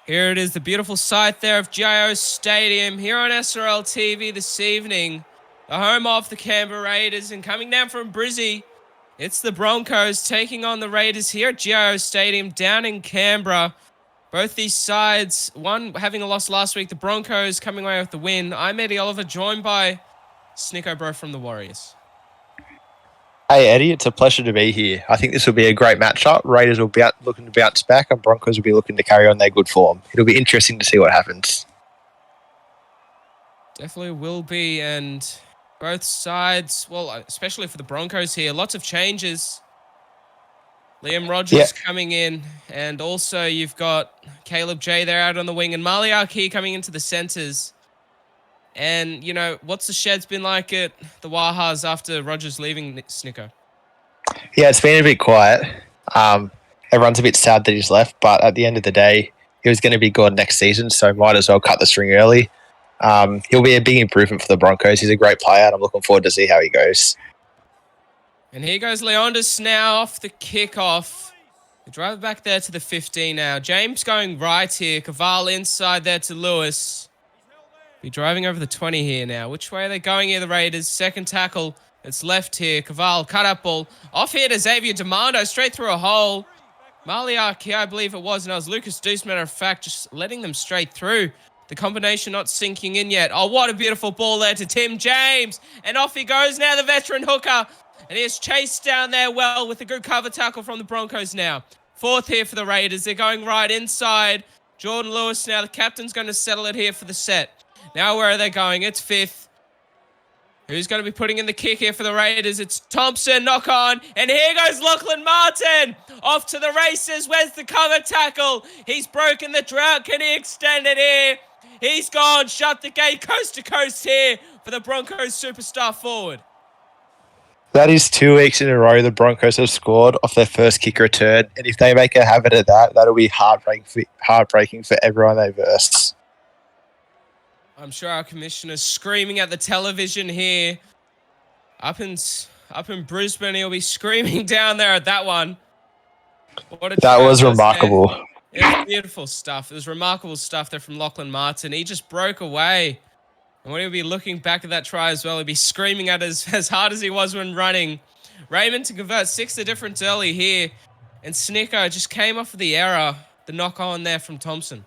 Here it is, the beautiful sight there of GIO Stadium here on SRL TV this evening. The home of the Canberra Raiders, and coming down from Brizzy, it's the Broncos taking on the Raiders here at GIO Stadium down in Canberra. Both these sides, one having a loss last week, the Broncos coming away with the win. I'm Eddie Oliver, joined by Snicko Bro from the Warriors. Hey Eddie, it's a pleasure to be here. I think this will be a great matchup. Raiders will be looking to bounce back and Broncos will be looking to carry on their good form. It'll be interesting to see what happens. Definitely will be, and both sides, well, especially for the Broncos here, lots of changes. Liam Rogers coming in, and also you've got Caleb J there out on the wing, and Maliaki coming into the centres. And, you know, what's the Sheds been like at the Wahas after Rogers leaving, Snicko? Yeah, it's been a bit quiet. Everyone's a bit sad that he's left, but at the end of the day, he was going to be gone next season, so might as well cut the string early. He'll be a big improvement for the Broncos. He's a great player, and I'm looking forward to see how he goes. And here goes Leondis now off the kickoff. The driver back there to the 15 now. James going right here. Caval inside there to Lewis. Be driving over the 20 here now. Which way are they going here, the Raiders? Second tackle. It's left here. Caval, cut up ball. Off here to Xavier Demando, straight through a hole. Maliaki, I believe it was. And it was Lucas Deuce, matter of fact, just letting them straight through. The combination not sinking in yet. Oh, what a beautiful ball there to Tim James. And off he goes now, the veteran hooker. And he is chased down there well with a good cover tackle from the Broncos now. Fourth here for the Raiders. They're going right inside. Jordan Lewis now. The captain's going to settle it here for the set. Now where are they going? It's fifth. Who's going to be putting in the kick here for the Raiders? It's Thompson, knock on. And here goes Lachlan Martin. Off to the races. Where's the cover tackle? He's broken the drought. Can he extend it here? He's gone. Shut the gate coast to coast here for the Broncos superstar forward. That is 2 weeks in a row the Broncos have scored off their first kick return, and if they make a habit of that, that'll be heartbreaking for everyone they verse. I'm sure our commissioner's screaming at the television here. Up in Brisbane, he'll be screaming down there at that one. That was remarkable. There. It was beautiful stuff. It was remarkable stuff there from Lachlan Martin. He just broke away. And when he'll be looking back at that try as well, he'll be screaming at us as hard as he was when running. Raymond to convert 6 the difference early here. And Snicko just came off of the error, the knock on there from Thompson.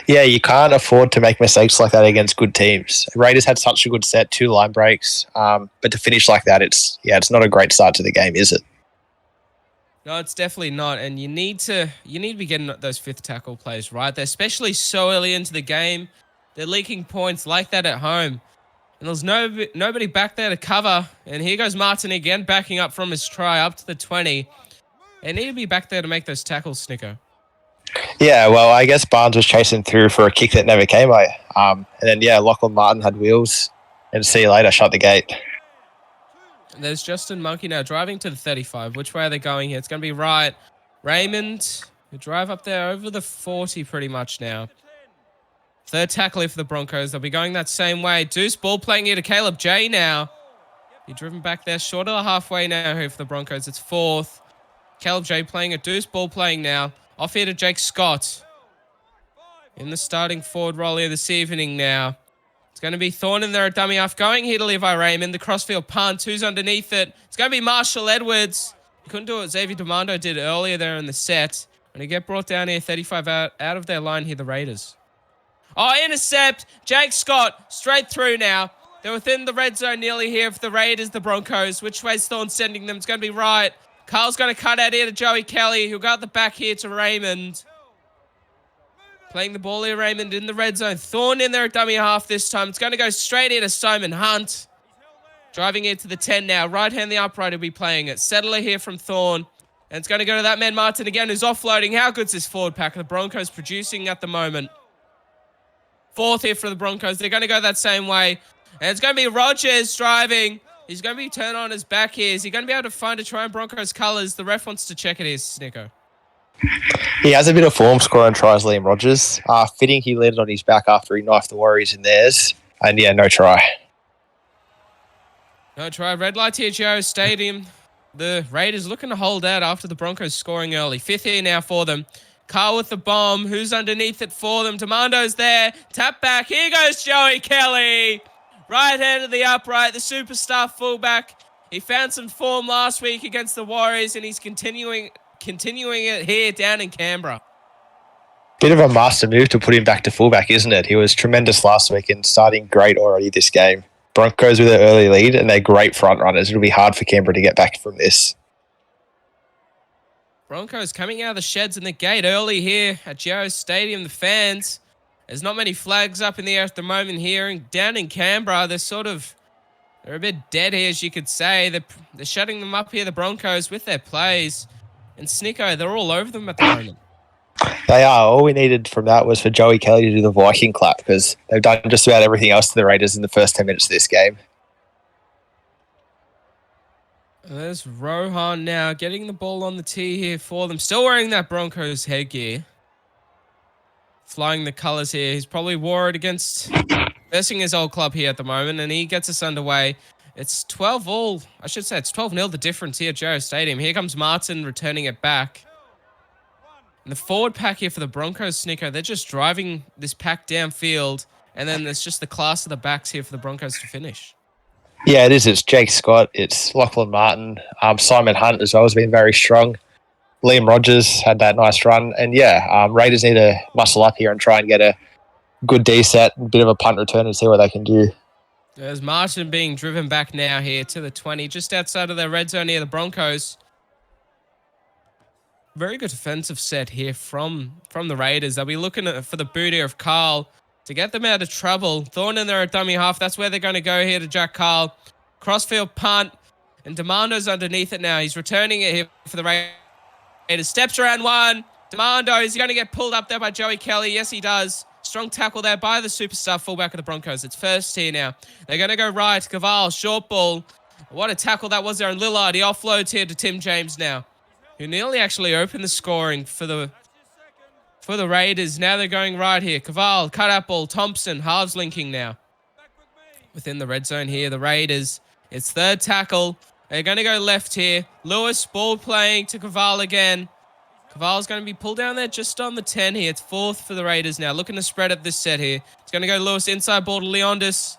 Yeah, you can't afford to make mistakes like that against good teams. Raiders had such a good set, 2 line breaks. But to finish like that, it's not a great start to the game, is it? No, it's definitely not. And you need to be getting those fifth tackle plays right there, especially so early into the game. They're leaking points like that at home. And there's nobody back there to cover. And here goes Martin again, backing up from his try up to the 20. And he'll be back there to make those tackles, Snicko. Yeah, well, I guess Barnes was chasing through for a kick that never came. And then, Lachlan Martin had wheels. And see you later, shut the gate. And there's Justin Monkey now driving to the 35. Which way are they going here? It's going to be right. Raymond, who drive up there over the 40 pretty much now. Third tackle here for the Broncos. They'll be going that same way. Deuce ball playing here to Caleb J now. Be driven back there. Short of the halfway now here for the Broncos. It's fourth. Caleb J playing a Deuce ball playing now. Off here to Jake Scott. In the starting forward role here this evening now. It's going to be Thorne in there at dummy half. Going here to Levi Raymond. The crossfield punt. Who's underneath it? It's going to be Marshall Edwards. He couldn't do what Xavier Demando did earlier there in the set. When he get brought down here, 35 out of their line here, the Raiders. Oh, intercept. Jake Scott straight through now. They're within the red zone nearly here for the Raiders, the Broncos. Which way's Thorne sending them? It's going to be right. Carl's going to cut out here to Joey Kelly, who got the back here to Raymond. Playing the ball here, Raymond in the red zone. Thorne in there at dummy half this time. It's going to go straight here to Simon Hunt. Driving here to the 10 now. Right hand the upright will be playing it. Settler here from Thorne. And it's going to go to that man Martin again, who's offloading. How good's this forward pack? The Broncos producing at the moment. Fourth here for the Broncos. They're going to go that same way. And it's going to be Rogers driving. He's going to be turned on his back here. Is he going to be able to find a try in Broncos colours? The ref wants to check it here, Snicko. He has a bit of form scoring tries, Liam Rogers. Fitting he landed on his back after he knifed the Warriors in theirs. And no try. No try. Red light here, GIO Stadium. The Raiders looking to hold out after the Broncos scoring early. Fifth here now for them. Carl with the bomb. Who's underneath it for them? Demando's there. Tap back. Here goes Joey Kelly. Right hand of the upright. The superstar fullback. He found some form last week against the Warriors, and he's continuing it here down in Canberra. Bit of a master move to put him back to fullback, isn't it? He was tremendous last week and starting great already this game. Broncos with an early lead, and they're great front runners. It'll be hard for Canberra to get back from this. Broncos coming out of the sheds in the gate early here at Geo Stadium. The fans, there's not many flags up in the air at the moment here. And down in Canberra, they're a bit dead here, as you could say. They're shutting them up here, the Broncos, with their plays. And Snicko, they're all over them at the moment. They are. All we needed from that was for Joey Kelly to do the Viking clap, because they've done just about everything else to the Raiders in the first 10 minutes of this game. There's Rohan now getting the ball on the tee here for them. Still wearing that Broncos headgear. Flying the colours here. He's probably wore it against versing his old club here at the moment, and he gets us underway. It's 12-all. I should say it's 12-0 the difference here at Geo Stadium. Here comes Martin returning it back. And the forward pack here for the Broncos, Snicko, they're just driving this pack downfield, and then there's just the class of the backs here for the Broncos to finish. Yeah, it is. It's Jake Scott. It's Lachlan Martin. Simon Hunt as well has been very strong. Liam Rogers had that nice run. And yeah, Raiders need to muscle up here and try and get a good D set, a bit of a punt return and see what they can do. There's Martin being driven back now here to the 20, just outside of their red zone near the Broncos. Very good defensive set here from the Raiders. They'll be looking for the boot here of Carl to get them out of trouble. Thorne in there at dummy half. That's where they're going to go here to Jack Carl. Crossfield punt. And Demando's underneath it now. He's returning it here for the Raiders. Steps around one. Demando is going to get pulled up there by Joey Kelly. Yes, he does. Strong tackle there by the superstar fullback of the Broncos. It's first here now. They're going to go right. Caval, short ball. What a tackle that was there. And Lillard, he offloads here to Tim James now, who nearly actually opened the scoring for the Raiders. Now they're going right here. Caval, cut out ball. Thompson, halves linking now. Within the red zone here, the Raiders. It's third tackle. They're going to go left here. Lewis, ball playing to Caval again. Caval's going to be pulled down there just on the 10 here. It's fourth for the Raiders now. Looking to spread up this set here. It's going to go Lewis inside ball to Leondis.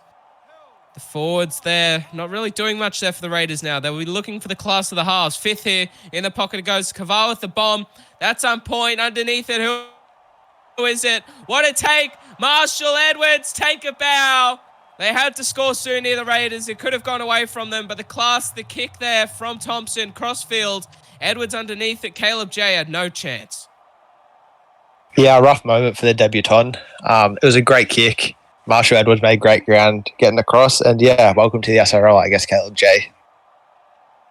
The forwards there, not really doing much there for the Raiders now. They'll be looking for the class of the halves. Fifth here in the pocket goes Caval with the bomb. That's on point. Underneath it, who is it? What a take. Marshall Edwards, take a bow. They had to score soon near the Raiders. It could have gone away from them, but the kick there from Thompson, crossfield. Edwards underneath it. Caleb J had no chance. Yeah, a rough moment for the debutant. It was a great kick. Marshall Edwards made great ground getting across. And yeah, welcome to the SRL, I guess, Caleb J.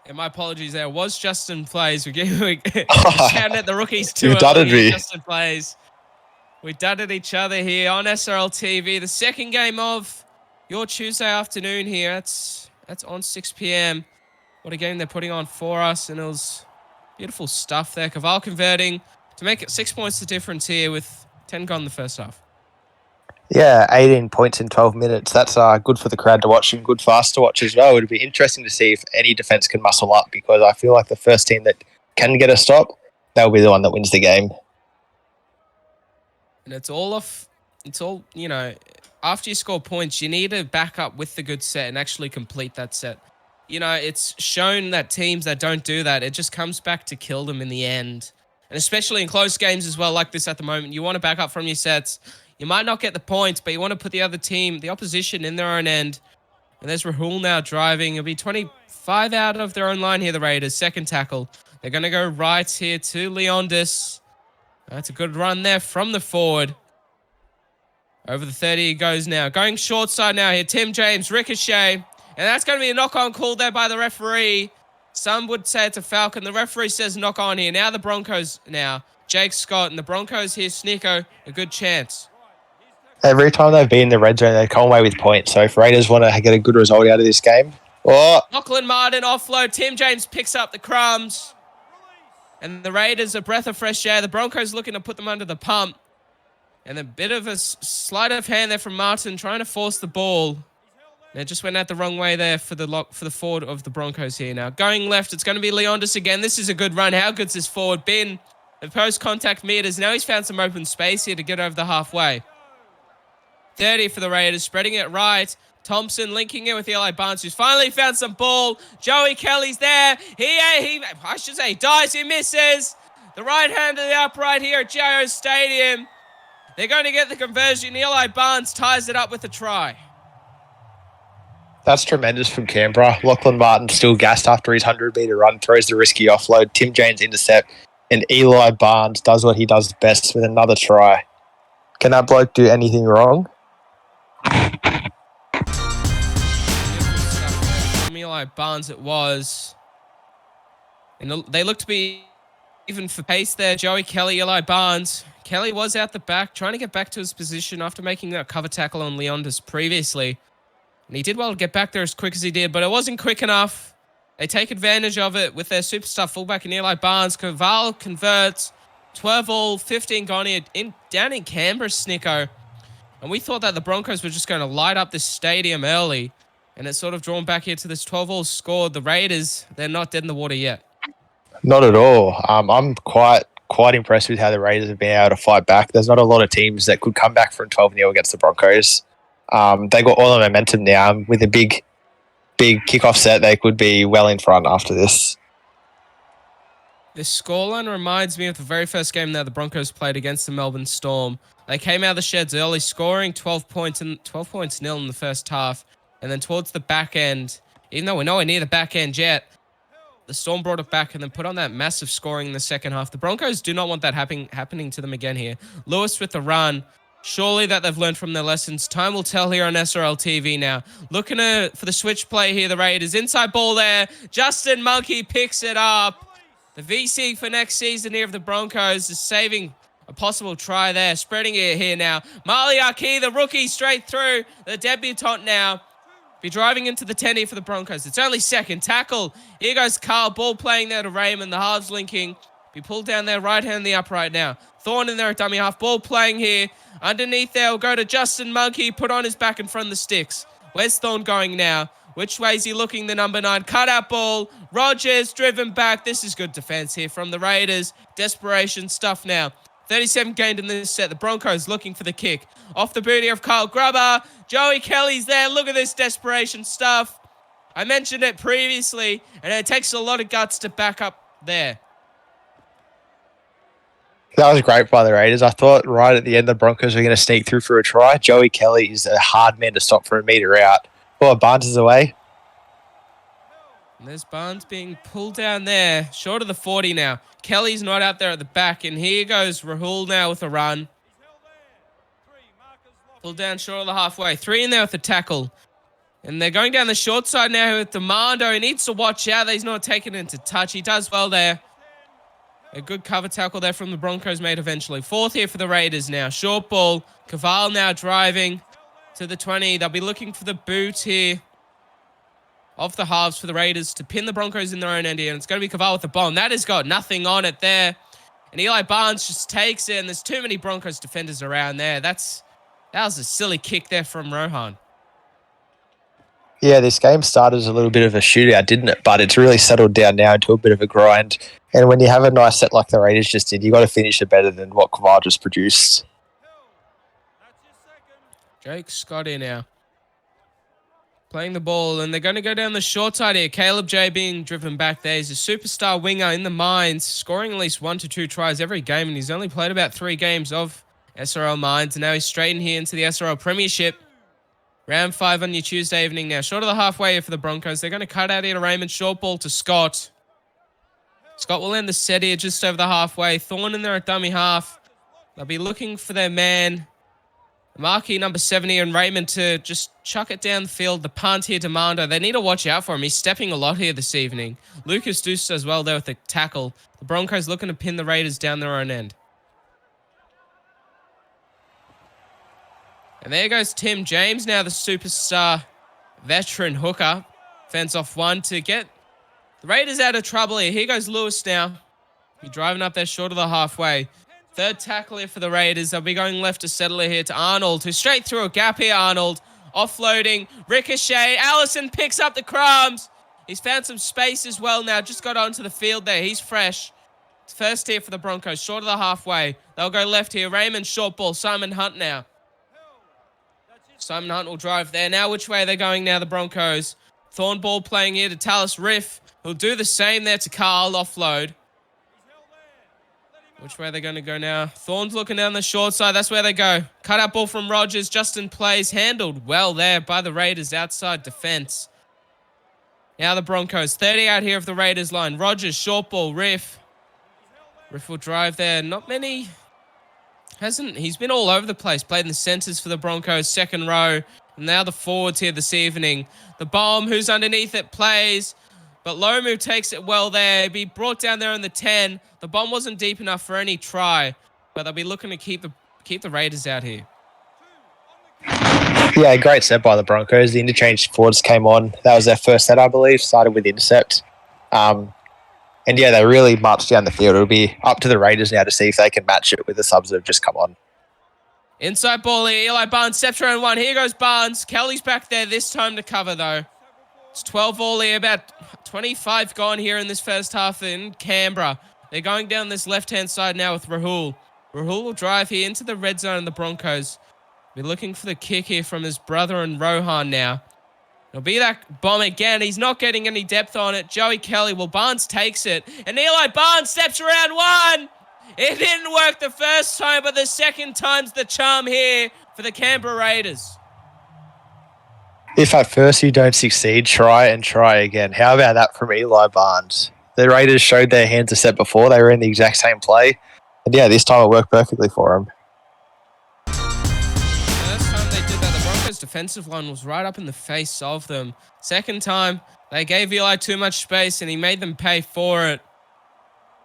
And my apologies there. It was Justin Plays. We shouting at the rookies too. You dudded me. Justin Plays. We dudded each other here on SRL TV. The second game of your Tuesday afternoon here. That's on 6 p.m. What a game they're putting on for us. And it was beautiful stuff there. Caval converting to make it 6 points the difference here with 10 gone in the first half. Yeah, 18 points in 12 minutes. That's good for the crowd to watch and good for us to watch as well. It'll be interesting to see if any defense can muscle up, because I feel like the first team that can get a stop, they'll be the one that wins the game. And after you score points, you need to back up with the good set and actually complete that set. It's shown that teams that don't do that, it just comes back to kill them in the end. And especially in close games as well, like this at the moment, you want to back up from your sets. You might not get the points, but you want to put the other team, the opposition, in their own end. And there's Rahul now driving. It'll be 25 out of their own line here, the Raiders. Second tackle. They're going to go right here to Leondis. That's a good run there from the forward. Over the 30 he goes now. Going short side now here. Tim James, ricochet. And that's going to be a knock-on call there by the referee. Some would say it's a Falcon. The referee says knock on here. Now the Broncos now. Jake Scott and the Broncos here. Snicko, a good chance. Every time they've been in the red zone, they come away with points. So if Raiders want to get a good result out of this game. Lachlan Martin offload. Tim James picks up the crumbs. And the Raiders a breath of fresh air. The Broncos looking to put them under the pump. And a bit of a sleight of hand there from Martin trying to force the ball. And it just went out the wrong way there for the forward of the Broncos here now. Going left, it's going to be Leondis again. This is a good run. How good's this forward been? the post-contact meters. Now he's found some open space here to get over the halfway. 30 for the Raiders, spreading it right. Thompson linking it with Eli Barnes, who's finally found some ball. Joey Kelly's there. He dives, he misses. The right hand to the upright here at GIO Stadium. They're going to get the conversion. Eli Barnes ties it up with a try. That's tremendous from Canberra. Lachlan Martin still gassed after his 100-metre run, throws the risky offload. Tim James intercept, and Eli Barnes does what he does best with another try. Can that bloke do anything wrong? Eli Barnes it was. And they look to be even for pace there. Joey Kelly, Eli Barnes. Kelly was out the back, trying to get back to his position after making that cover tackle on Leondis previously. And he did well to get back there as quick as he did, but it wasn't quick enough. They take advantage of it with their superstar fullback in Eli Barnes. Caval converts. 12 all, 15 gone here down in Canberra, Snicko. And we thought that the Broncos were just going to light up this stadium early. And it's sort of drawn back here to this 12 all score. The Raiders, they're not dead in the water yet. Not at all. I'm quite impressed with how the Raiders have been able to fight back. There's not a lot of teams that could come back from 12-0 against the Broncos. They got all the momentum now. With a big kickoff set, they could be well in front after this. This scoreline reminds me of the very first game that the Broncos played against the Melbourne Storm. They came out of the sheds early, scoring 12 points nil in the first half. And then towards the back end, even though we're nowhere near the back end yet, the Storm brought it back and then put on that massive scoring in the second half. The Broncos do not want that happening to them again here. Lewis with the run. Surely that they've learned from their lessons. Time will tell here on SRL TV now. Looking for the switch play here, the Raiders. Inside ball there. Justin Monkey picks it up. The VC for next season here of the Broncos is saving a possible try there. Spreading it here now. Marley Aki, the rookie, straight through. The debutant now. Be driving into the 10 here for the Broncos. It's only second tackle. Here goes Carl. Ball playing there to Raymond. The halves linking. Be pulled down there. Right hand the upright now. Thorne in there at dummy half. Ball playing here. Underneath there will go to Justin Monkey. Put on his back in front of the sticks. Where's Thorne going now? Which way is he looking? The number 9. Cut out ball. Rogers driven back. This is good defense here from the Raiders. Desperation stuff now. 37 gained in this set. The Broncos looking for the kick. Off the booty of Kyle Grubber. Joey Kelly's there. Look at this desperation stuff. I mentioned it previously, and it takes a lot of guts to back up there. That was great by the Raiders. I thought right at the end the Broncos were going to sneak through for a try. Joey Kelly is a hard man to stop for a metre out. Oh, Barnes is away. And there's Barnes being pulled down there. Short of the 40 now. Kelly's not out there at the back. And here goes Rahul now with a run. Pulled down short of the halfway. 3 in there with the tackle. And they're going down the short side now with Demando. He needs to watch out that he's not taking it into touch. He does well there. A good cover tackle there from the Broncos made eventually. 4th here for the Raiders now. Short ball. Caval now driving to the 20. They'll be looking for the boot here of the halves for the Raiders to pin the Broncos in their own end here. And it's going to be Caval with the ball. And that has got nothing on it there. And Eli Barnes just takes it. And there's too many Broncos defenders around there. That was a silly kick there from Rohan. Yeah, this game started as a little bit of a shootout, didn't it? But it's really settled down now into a bit of a grind. And when you have a nice set like the Raiders just did, you got to finish it better than what Caval just produced. Jake Scotty now playing the ball, and they're going to go down the short side here. Caleb J being driven back there. He's a superstar winger in the mines, scoring at least 1 to 2 tries every game, and he's only played about 3 games of SRL mines, and now he's straight in here into the SRL Premiership. Round 5 on your Tuesday evening now. Short of the halfway here for the Broncos. They're going to cut out here to Raymond. Short ball to Scott. Scott will end the set here just over the halfway. Thorne in there at dummy half. They'll be looking for their man, marquee number 70, and Raymond to just chuck it down the field. The punt here to Mando. They need to watch out for him. He's stepping a lot here this evening. Lucas Deuce as well there with the tackle. The Broncos looking to pin the Raiders down their own end. And there goes Tim James now, the superstar veteran hooker. Fence off one to get the Raiders out of trouble here. Here goes Lewis now. He's driving up there short of the halfway. 3rd tackle here for the Raiders. They'll be going left to settle it here to Arnold, who's straight through a gap here, Arnold. Offloading, ricochet. Allison picks up the crumbs. He's found some space as well now. Just got onto the field there. He's fresh. First here for the Broncos, short of the halfway. They'll go left here. Raymond, short ball. Simon Hunt now. Simon Hunt will drive there. Now which way are they going now, the Broncos? Thorn ball playing here to Tallis Riff. He'll do the same there to Carl, offload. Which way are they going to go now? Thorn's looking down the short side. That's where they go. Cut out ball from Rogers. Justin plays. Handled well there by the Raiders outside defense. Now the Broncos. 30 out here of the Raiders line. Rogers, short ball. Riff. Riff will drive there. Not many. He's been all over the place. Played in the centers for the Broncos. Second row. And now the forwards here this evening. The bomb, who's underneath it, plays. But Lomu takes it well there. He'll be brought down there in the 10. The bomb wasn't deep enough for any try. But they'll be looking to keep the Raiders out here. Yeah, great set by the Broncos. The interchange forwards came on. That was their first set, I believe. Started with intercept. And yeah, they really marched down the field. It'll be up to the Raiders now to see if they can match it with the subs that have just come on. Inside ball here. Eli Barnes steps around one. Here goes Barnes. Kelly's back there this time to cover, though. It's 12 all here. About 25 gone here in this first half in Canberra. They're going down this left-hand side now with Rahul. Rahul will drive here into the red zone of the Broncos. We're looking for the kick here from his brother and Rohan now. It'll be that bomb again. He's not getting any depth on it. Joey Kelly. Well, Barnes takes it. And Eli Barnes steps around one. It didn't work the first time, but the second time's the charm here for the Canberra Raiders. If at first you don't succeed, try and try again. How about that from Eli Barnes? The Raiders showed their hands are set before. They were in the exact same play. And yeah, this time it worked perfectly for them. First time they did that, the Broncos' defensive line was right up in the face of them. Second time, they gave Eli too much space and he made them pay for it.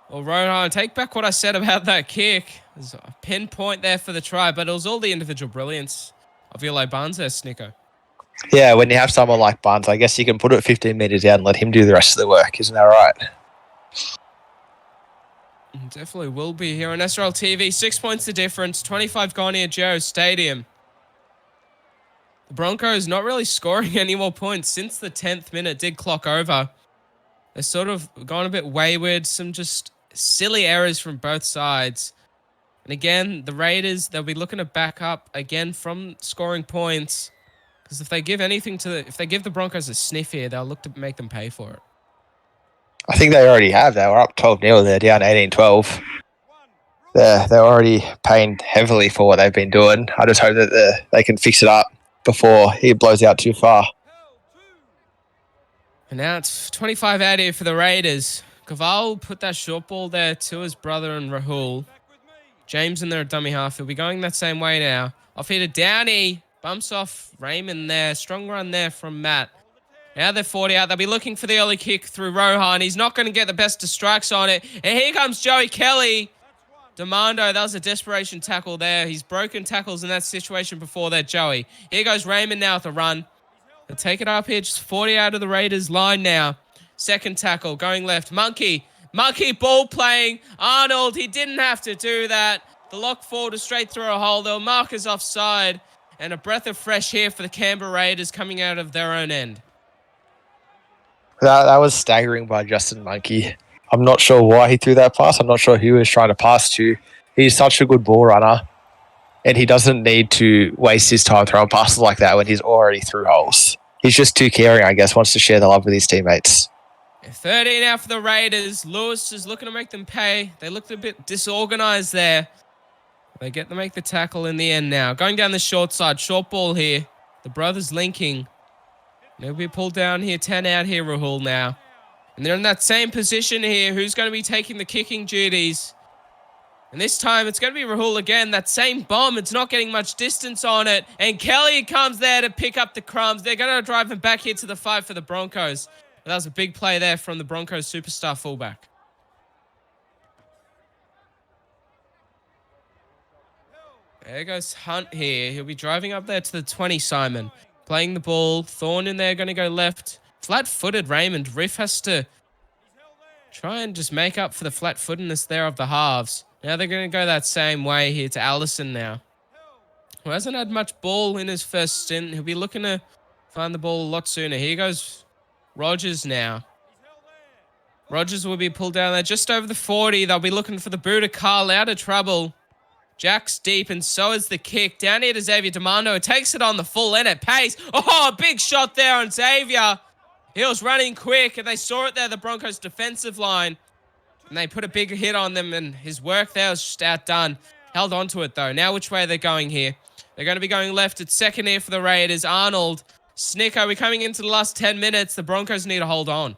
Well, Rohan, take back what I said about that kick. There's a pinpoint there for the try, but it was all the individual brilliance of Eli Barnes there, Snicko. Yeah, when you have someone like Barnes, I guess you can put it 15 metres out and let him do the rest of the work. Isn't that right? Definitely will be here on SRL TV. 6 points the difference. 25 gone here at Geo Stadium. The Broncos not really scoring any more points since the 10th minute did clock over. They're sort of gone a bit wayward. Some just silly errors from both sides. And again, the Raiders, they'll be looking to back up again from scoring points. Because if they give the Broncos a sniff here, they'll look to make them pay for it. I think they already have. They were up 12-0. They're down 18-12. They're already paying heavily for what they've been doing. I just hope that they can fix it up before he blows out too far. And now it's 25 out here for the Raiders. Kaval put that short ball there to his brother and Rahul. James in there at dummy half. He'll be going that same way now. Off here to Downey. Bumps off Raymond there. Strong run there from Matt. Now they're 40 out. They'll be looking for the early kick through Rohan. He's not going to get the best of strikes on it. And here comes Joey Kelly. Demando, that was a desperation tackle there. He's broken tackles in that situation before that, Joey. Here goes Raymond now with a run. They'll take it up here. Just 40 out of the Raiders line now. Second tackle going left. Monkey ball playing. Arnold, he didn't have to do that. The lock forward is straight through a hole. They'll mark us offside. And a breath of fresh air for the Canberra Raiders coming out of their own end. That was staggering by Justin Monkey. I'm not sure why he threw that pass. I'm not sure who he was trying to pass to. He's such a good ball runner. And he doesn't need to waste his time throwing passes like that when he's already through holes. He's just too caring, I guess, wants to share the love with his teammates. 30 now for the Raiders. Lewis is looking to make them pay. They looked a bit disorganized there. They get to make the tackle in the end now. Going down the short side. Short ball here. The brothers linking. They'll be pulled down here. 10 out here, Rahul now. And they're in that same position here. Who's going to be taking the kicking duties? And this time, it's going to be Rahul again. That same bomb, it's not getting much distance on it. And Kelly comes there to pick up the crumbs. They're going to drive him back here to the 5 for the Broncos. But that was a big play there from the Broncos superstar fullback. There goes Hunt here. He'll be driving up there to the 20, Simon. Playing the ball. Thorn in there, going to go left. Flat-footed Raymond. Riff has to try and just make up for the flat-footedness there of the halves. Now they're going to go that same way here to Allison now. Who hasn't had much ball in his first stint. He'll be looking to find the ball a lot sooner. Here goes Rogers now. Rogers will be pulled down there just over the 40. They'll be looking for the boot of Carl out of trouble. Jack's deep, and so is the kick. Down here to Xavier Demando. Takes it on the full end at pace. Oh, big shot there on Xavier. He was running quick, and they saw it there, the Broncos' defensive line. And they put a big hit on them, and his work there was just outdone. Held on to it, though. Now which way are they going here? They're going to be going left. It's second here for the Raiders. Arnold, Snicker, we're coming into the last 10 minutes. The Broncos need to hold on.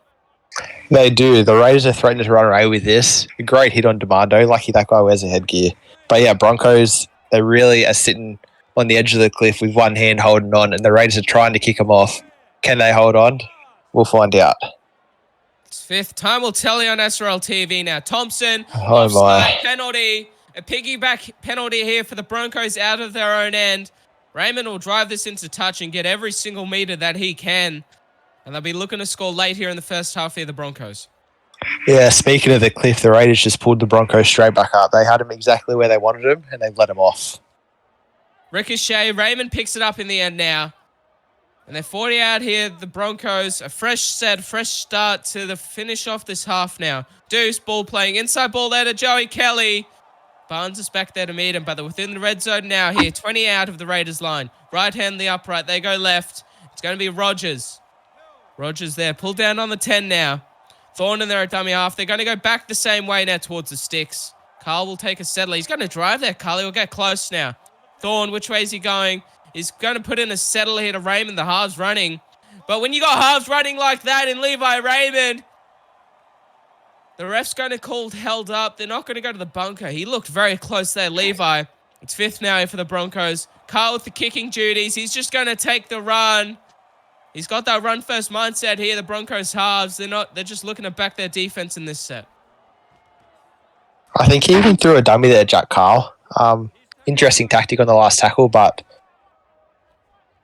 They do. The Raiders are threatening to run away with this. A great hit on Demando. Lucky that guy wears a headgear. But yeah, Broncos, they really are sitting on the edge of the cliff with one hand holding on, and the Raiders are trying to kick them off. Can they hold on? We'll find out. It's fifth. Time will tell you on SRL TV now. Thompson, Oh offside, my. penalty. A piggyback penalty here for the Broncos out of their own end. Raymond will drive this into touch and get every single meter that he can. And they'll be looking to score late here in the first half here, the Broncos. Yeah, speaking of the cliff, the Raiders just pulled the Broncos straight back up. They had them exactly where they wanted them, and they've let them off. Ricochet, Raymond picks it up in the end now. And they're 40 out here, the Broncos. A fresh set, fresh start to the finish off this half now. Deuce, ball playing. Inside ball there to Joey Kelly. Barnes is back there to meet him, but they're within the red zone now here. 20 out of the Raiders line. Right hand, the upright. They go left. It's going to be Rogers. Rogers there. Pulled down on the 10 now. Thorne in there at dummy half. They're going to go back the same way now towards the sticks. Carl will take a settler. He's going to drive there, Carl. He'll get close now. Thorne, which way is he going? He's going to put in a settle here to Raymond. The halves running. But when you got halves running like that in Levi Raymond, the ref's going to call held up. They're not going to go to the bunker. He looked very close there, Levi. It's fifth now here for the Broncos. Carl with the kicking duties. He's just going to take the run. He's got that run-first mindset here, the Broncos halves. They're just looking to back their defense in this set. I think he even threw a dummy there, Jack Carl. Interesting tactic on the last tackle, but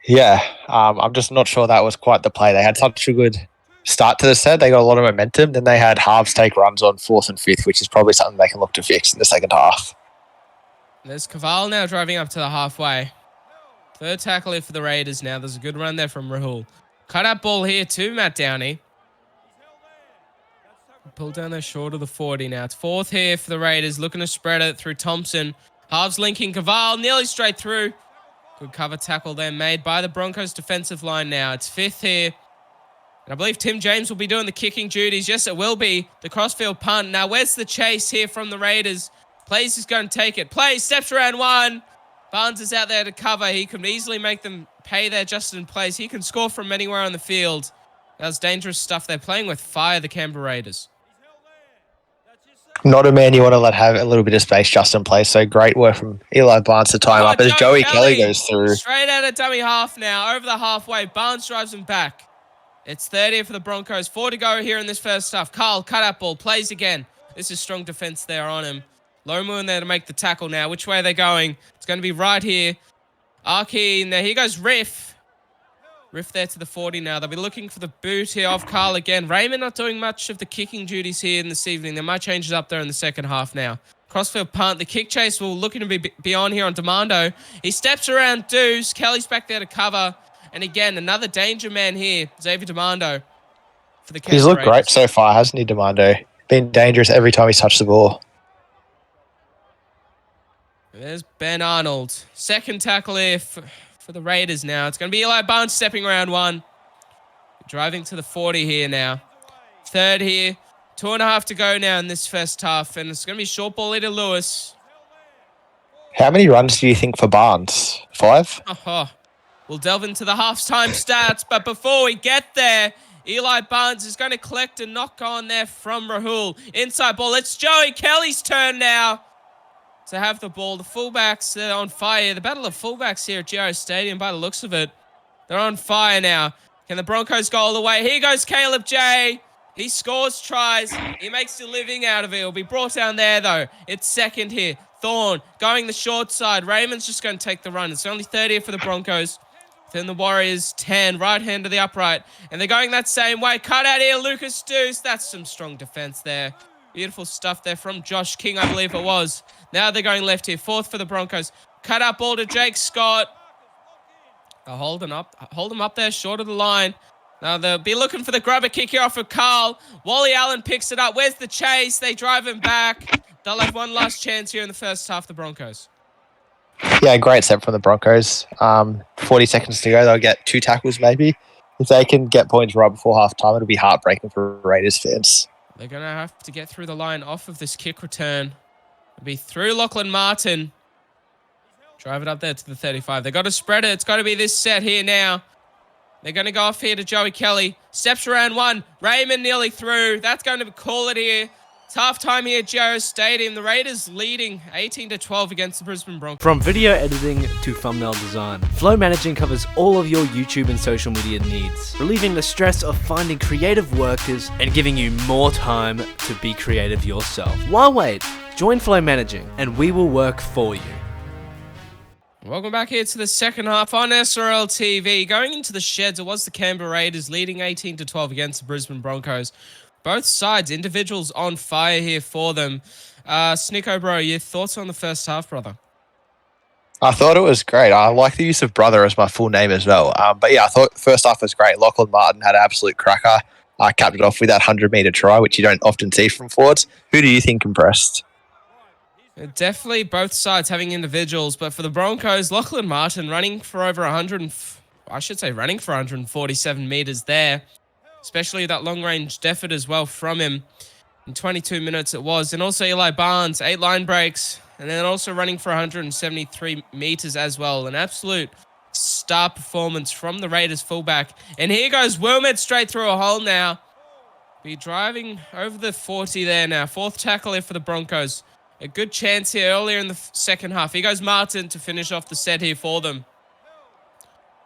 yeah, I'm just not sure that was quite the play. They had such a good start to the set. They got a lot of momentum. Then they had halves take runs on fourth and fifth, which is probably something they can look to fix in the second half. There's Caval now driving up to the halfway. Third tackle here for the Raiders now. There's a good run there from Rahul. Cut out ball here to Matt Downey. Pull down there short of the 40 now. It's fourth here for the Raiders. Looking to spread it through Thompson. Halves linking Caval. Nearly straight through. Good cover tackle there made by the Broncos defensive line now. It's fifth here. And I believe Tim James will be doing the kicking duties. Yes, it will be. The crossfield punt. Now, where's the chase here from the Raiders? Plays is going to take it. Plays, steps around one. Barnes is out there to cover. He can easily make them pay there just in place. He can score from anywhere on the field. That was dangerous stuff. They're playing with fire, the Canberra Raiders. Not a man you want to let have a little bit of space just in place. So great work from Eli Barnes to time up as Joey Kelly goes through. Straight out of dummy half now. Over the halfway. Barnes drives him back. It's 30 for the Broncos. 4 to go here in this first half. Carl, cut out ball. Plays again. This is strong defense there on him. Lomu in there to make the tackle now. Which way are they going? It's going to be right here. Arky in there. Here goes Riff. Riff there to the 40 now. They'll be looking for the boot here off Carl again. Raymond not doing much of the kicking duties here in this evening. They might change it up there in the second half now. Crossfield punt. The kick chase will looking to be on here on Demando. He steps around Deuce. Kelly's back there to cover. And again, another danger man here. Xavier Demando. For the He's looked great so far, hasn't he, Demando? Been dangerous every time he's touched the ball. There's Ben Arnold. Second tackle here for the Raiders now. It's going to be Eli Barnes stepping around one. Driving to the 40 here now. Third here. 2.5 to go now in this first half. And it's going to be short ball here to Lewis. How many runs do you think for Barnes? 5? We'll delve into the halftime stats. But before we get there, Eli Barnes is going to collect a knock on there from Rahul. Inside ball. It's Joey Kelly's turn now to have the ball. The fullbacks are on fire. The battle of fullbacks here at Giro Stadium by the looks of it. They're on fire now. Can the Broncos go all the way? Here goes Caleb J. He scores tries. He makes a living out of it. He'll be brought down there, though. It's second here. Thorne going the short side. Raymond's just going to take the run. It's only 30 for the Broncos. Then the Warriors 10. Right hand to the upright. And they're going that same way. Cut out here, Lucas Deuce. That's some strong defense there. Beautiful stuff there from Josh King, I believe it was. Now they're going left here. Fourth for the Broncos. Cut up ball to Jake Scott. They'll hold him up there short of the line. Now they'll be looking for the grubber kick here off of Carl. Wally Allen picks it up. Where's the chase? They drive him back. They'll have one last chance here in the first half, the Broncos. Yeah, great set from the Broncos. 40 seconds to go. They'll get 2 tackles maybe. If they can get points right before half time, it'll be heartbreaking for Raiders fans. They're going to have to get through the line off of this kick return. It'll be through Lachlan Martin. Drive it up there to the 35. They've got to spread it. It's got to be this set here now. They're going to go off here to Joey Kelly. Steps around one. Raymond nearly through. That's going to call it here. Tough time here at Geo Stadium. The Raiders leading 18-12 against the Brisbane Broncos. From video editing to thumbnail design, Flow Managing covers all of your YouTube and social media needs, relieving the stress of finding creative workers and giving you more time to be creative yourself. Why wait? Join Flow Managing and we will work for you. Welcome back here to the second half on SRL TV. Going into the sheds, it was the Canberra Raiders leading 18-12 against the Brisbane Broncos. Both sides, individuals on fire here for them. Snicko, bro, your thoughts on the first half, brother? I thought it was great. I like the use of brother as my full name as well. But yeah, I thought first half was great. Lachlan Martin had an absolute cracker. Capped it off with that 100-metre try, which you don't often see from forwards. Who do you think impressed? Definitely both sides having individuals, but for the Broncos, Lachlan Martin running for over 147 metres there. Especially that long-range effort as well from him. In 22 minutes it was. And also Eli Barnes, 8 line breaks. And then also running for 173 metres as well. An absolute star performance from the Raiders fullback. And here goes Wilmot straight through a hole now. Be driving over the 40 there now. 4th tackle here for the Broncos. A good chance here earlier in the second half. Here goes Martin to finish off the set here for them.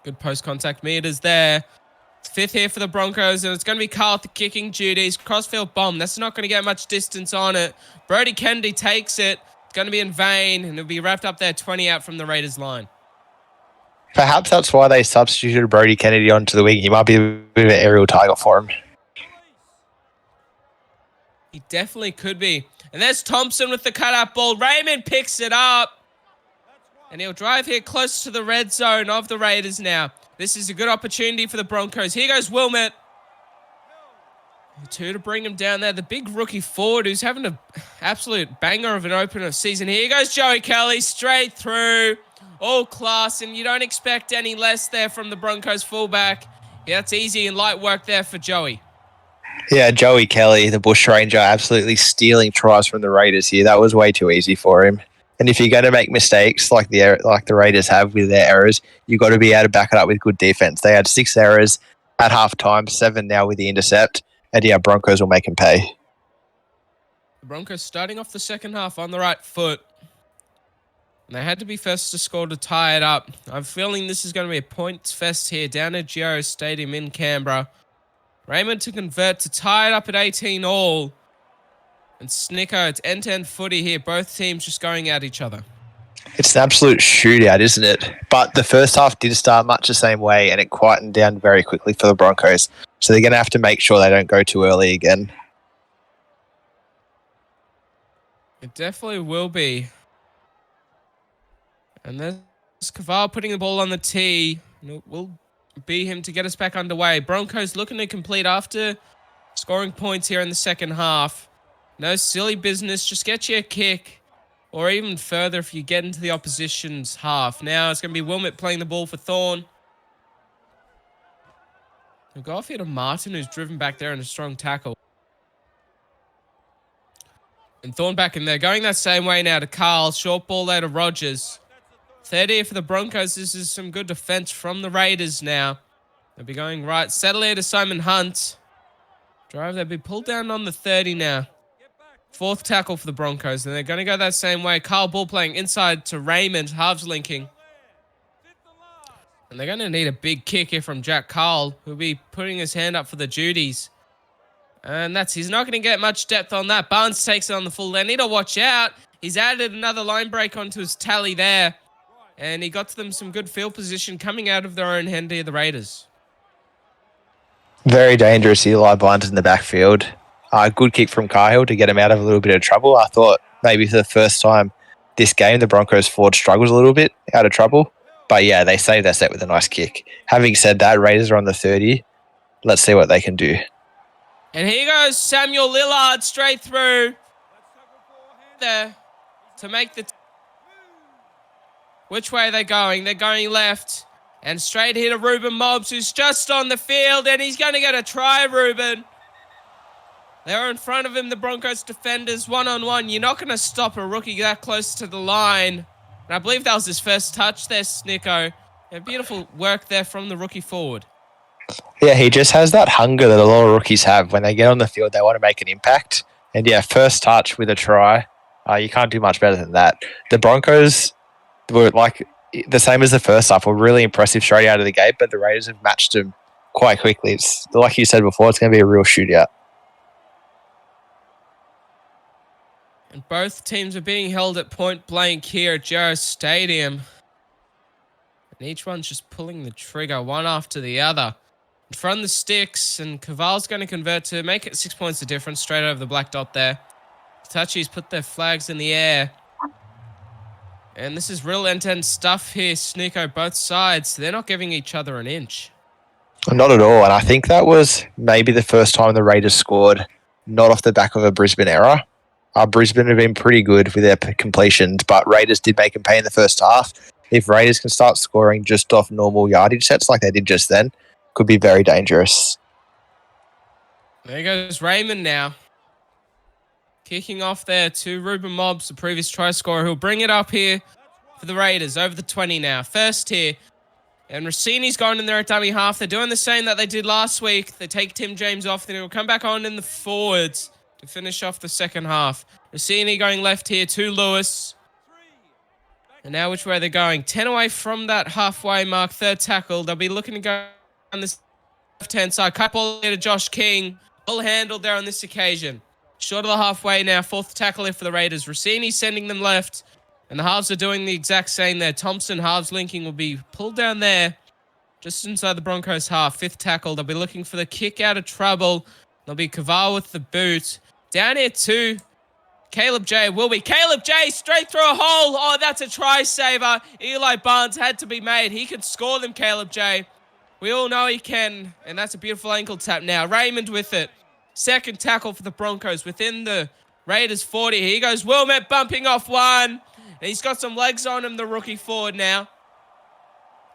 Good post-contact meters there. 5th here for the Broncos, and it's going to be Carl at the kicking duties. Crossfield bomb. That's not going to get much distance on it. Brody Kennedy takes it. It's going to be in vain, and it'll be wrapped up there 20 out from the Raiders line. Perhaps that's why they substituted Brody Kennedy onto the wing. He might be a bit of an aerial target for him. He definitely could be. And there's Thompson with the cut-out ball. Raymond picks it up. And he'll drive here close to the red zone of the Raiders now. This is a good opportunity for the Broncos. Here goes Wilmot. 2 to bring him down there. The big rookie forward who's having an absolute banger of an opener season. Here goes Joey Kelly straight through. All class, and you don't expect any less there from the Broncos fullback. Yeah, that's easy and light work there for Joey. Yeah, Joey Kelly, the Bush Ranger, absolutely stealing tries from the Raiders here. That was way too easy for him. And if you're going to make mistakes like the Raiders have with their errors, you've got to be able to back it up with good defense. They had 6 errors at halftime, 7 now with the intercept. And yeah, Broncos will make them pay. The Broncos starting off the second half on the right foot. And they had to be first to score to tie it up. I'm feeling this is going to be a points fest here down at Geo Stadium in Canberra. Raymond to convert to tie it up at 18 all. And Snicko, it's end-to-end footy here. Both teams just going at each other. It's an absolute shootout, isn't it? But the first half did start much the same way, and it quietened down very quickly for the Broncos. So they're going to have to make sure they don't go too early again. It definitely will be. And there's Caval putting the ball on the tee. And it will be him to get us back underway. Broncos looking to complete after scoring points here in the second half. No silly business. Just get you a kick. Or even further if you get into the opposition's half. Now it's going to be Wilmot playing the ball for Thorne. We'll go off here to Martin, who's driven back there in a strong tackle. And Thorne back in there. Going that same way now to Carl. Short ball there to Rogers. 30 for the Broncos. This is some good defense from the Raiders now. They'll be going right. Settle here to Simon Hunt. Drive. They'll be pulled down on the 30 now. 4th tackle for the Broncos. And they're going to go that same way. Carl ball playing inside to Raymond. Halves linking. And they're going to need a big kick here from Jack Carl, who'll be putting his hand up for the duties. And he's not going to get much depth on that. Barnes takes it on the full. They need to watch out. He's added another line break onto his tally there. And he got to them some good field position coming out of their own end here, the Raiders. Very dangerous Eli Barnes in the backfield. Good kick from Cahill to get him out of a little bit of trouble. I thought maybe for the first time this game, the Broncos forward struggles a little bit out of trouble. But yeah, they saved their set with a nice kick. Having said that, Raiders are on the 30. let's see what they can do. And here goes Samuel Lillard straight through there to make the... Which way are they going? They're going left. And straight here to Ruben Mobbs, who's just on the field, and he's going to get a try, Ruben. They're in front of him, the Broncos defenders, one-on-one. You're not going to stop a rookie that close to the line. And I believe that was his first touch there, Snicko. And beautiful work there from the rookie forward. Yeah, he just has that hunger that a lot of rookies have. When they get on the field, they want to make an impact. And yeah, first touch with a try. You can't do much better than that. The Broncos were like the same as the first half, were really impressive straight out of the gate, but the Raiders have matched them quite quickly. It's like you said before, it's going to be a real shootout. And both teams are being held at point blank here at Jarrah Stadium. And each one's just pulling the trigger, one after the other. In front of the sticks, and Caval's going to convert to make it 6 points of difference straight over the black dot there. Touchies put their flags in the air. And this is real intense stuff here, Sneeko, both sides. They're not giving each other an inch. Not at all. And I think that was maybe the first time the Raiders scored, not off the back of a Brisbane error. Brisbane have been pretty good with their completions, but Raiders did make them pay in the first half. If Raiders can start scoring just off normal yardage sets like they did just then, could be very dangerous. There goes Raymond now. Kicking off there to Ruben Mobbs, the previous try scorer, who'll bring it up here for the Raiders. Over the 20 now. First here. And Rossini's gone in there at dummy half. They're doing the same that they did last week. They take Tim James off. Then he'll come back on in the forwards to finish off the second half. Rossini going left here to Lewis. And now which way they're going? 10 away from that halfway mark. Third tackle. They'll be looking to go on this left-hand side. Cut ball here to Josh King. Well handled there on this occasion. Short of the halfway now. Fourth tackle here for the Raiders. Rossini sending them left. And the halves are doing the exact same there. Thompson halves linking will be pulled down there. Just inside the Broncos half. Fifth tackle. They'll be looking for the kick out of trouble. There'll be Caval with the boot. Down here too. Caleb J will be. Caleb J straight through a hole. Oh, that's a try saver. Eli Barnes had to be made. He can score them, Caleb J. We all know he can. And that's a beautiful ankle tap now. Raymond with it. Second tackle for the Broncos within the Raiders 40. Here goes Wilmette bumping off one. And he's got some legs on him, the rookie forward now.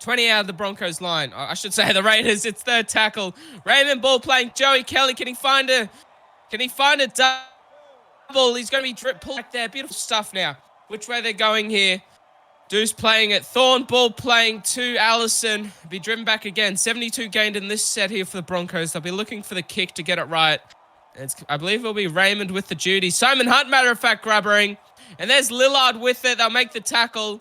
20 out of the Broncos line. I should say the Raiders. It's third tackle. Raymond ball playing. Joey Kelly. Can he find a double? He's going to be pulled back there. Beautiful stuff now. Which way they're going here? Deuce playing it. Thorne ball playing to Allison. Be driven back again. 72 gained in this set here for the Broncos. They'll be looking for the kick to get it right. I believe it'll be Raymond with the duty. Simon Hunt, matter of fact, grubbering. And there's Lillard with it. They'll make the tackle.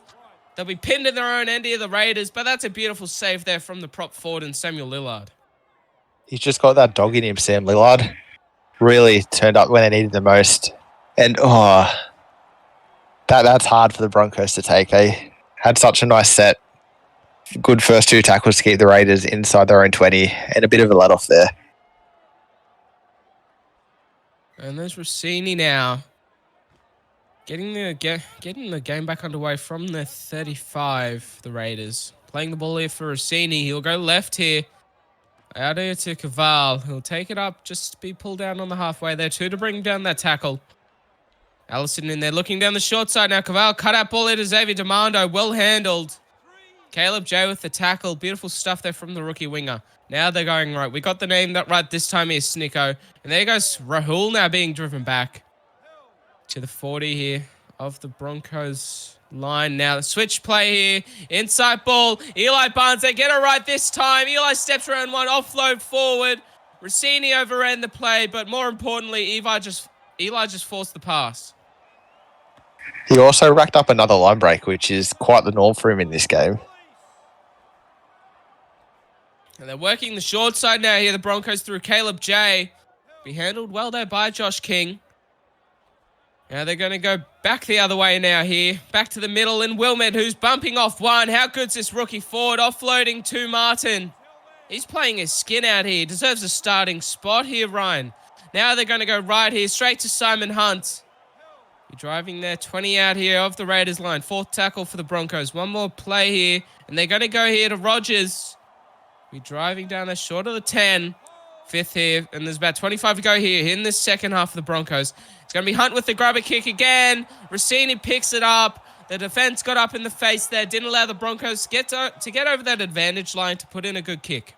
They'll be pinned in their own end of the Raiders. But that's a beautiful save there from the prop forward and Samuel Lillard. He's just got that dog in him, Sam Lillard. Really turned up when they needed the most. And that's hard for the Broncos to take. They had such a nice set. Good first two tackles to keep the Raiders inside their own 20. And a bit of a let-off there. And there's Rossini now. Getting the game back underway from the 35, the Raiders. Playing the ball here for Rossini. He'll go left here. Out here to Caval. He'll take it up, just be pulled down on the halfway there too to bring down that tackle. Allison in there looking down the short side now. Caval cut out ball here to Xavier Demando. Well handled. Caleb J with the tackle. Beautiful stuff there from the rookie winger. Now they're going right. We got the name that right this time here, Snicko. And there goes Rahul now being driven back to the 40 here of the Broncos line. Now the switch play here. Inside ball. Eli Barnes. They get it right this time. Eli steps around one. Offload forward. Rossini overran the play. But more importantly, Eli just forced the pass. He also racked up another line break, which is quite the norm for him in this game. And they're working the short side now here. The Broncos through Caleb J. Be handled well there by Josh King. Now they're going to go back the other way now here. Back to the middle and Wilmette, who's bumping off one. How good's this rookie forward? Offloading to Martin. He's playing his skin out here. Deserves a starting spot here, Ryan. Now they're going to go right here, straight to Simon Hunt. You're driving there, 20 out here of the Raiders line. Fourth tackle for the Broncos. One more play here. And they're going to go here to Rogers. We're driving down there short of the 10. Fifth here, and there's about 25 to go here in the second half of the Broncos. It's going to be Hunt with the grubber kick again. Rossini picks it up. The defense got up in the face there. Didn't allow the Broncos to get over that advantage line to put in a good kick.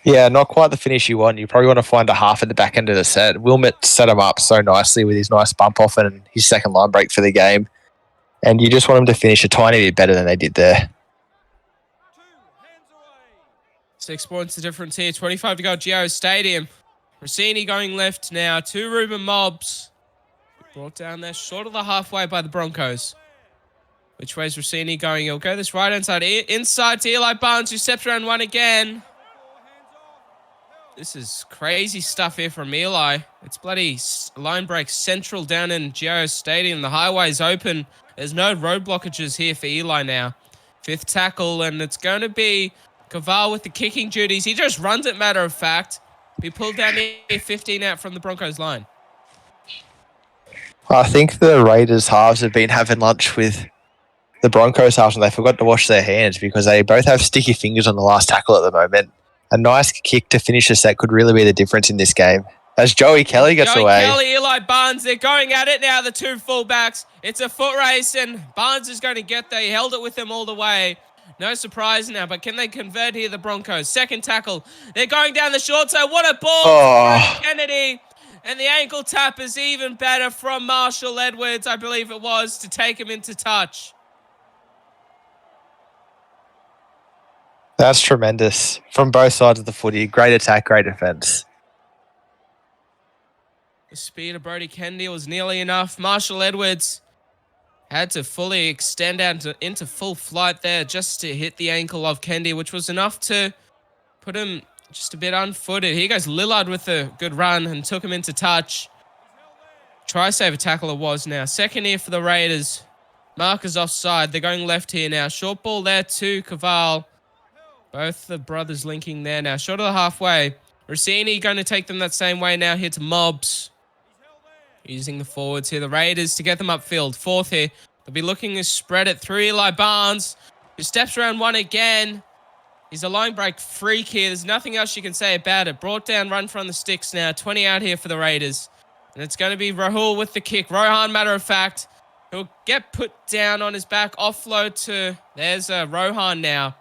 Yeah, not quite the finish you want. You probably want to find a half at the back end of the set. Wilmot set him up so nicely with his nice bump off and his second line break for the game. And you just want him to finish a tiny bit better than they did there. 6 points the difference here. 25 to go at Geo Stadium. Rossini going left now. 2 Ruben Mobs. Brought down there short of the halfway by the Broncos. Which way is Rossini going? He'll go this right-hand side. Inside to Eli Barnes, who steps around one again. This is crazy stuff here from Eli. It's bloody line break central down in Geo Stadium. The highway's open. There's no road blockages here for Eli now. 5th tackle, and it's going to be Caval with the kicking duties. He just runs it, matter of fact. He pulled down here 15 out from the Broncos line. I think the Raiders halves have been having lunch with the Broncos halves and they forgot to wash their hands because they both have sticky fingers on the last tackle at the moment. A nice kick to finish the set could really be the difference in this game. As Joey Kelly gets away. Kelly, Eli Barnes, they're going at it now, the 2 fullbacks. It's a foot race, and Barnes is going to get there. He held it with them all the way. No surprise now, but can they convert here, the Broncos? Second tackle. They're going down the short side. What a ball from Kennedy. And the ankle tap is even better from Marshall Edwards, I believe it was, to take him into touch. That's tremendous. From both sides of the footy. Great attack, great defense. The speed of Brody Kennedy was nearly enough. Marshall Edwards had to fully extend out into full flight there just to hit the ankle of Kennedy, which was enough to put him just a bit unfooted. Here goes Lillard with a good run and took him into touch. Try save a tackle it was now. Second here for the Raiders. Markers offside. They're going left here now. Short ball there to Caval. Both the brothers linking there now. Short of the halfway. Rossini going to take them that same way now here to Mobs. Using the forwards here. The Raiders to get them upfield. 4th here. They'll be looking to spread it through Eli Barnes, who steps around one again. He's a line break freak here. There's nothing else you can say about it. Brought down, run from the sticks now. 20 out here for the Raiders. And it's going to be Rahul with the kick. Rohan, matter of fact. He'll get put down on his back. Offload to... There's Rohan now.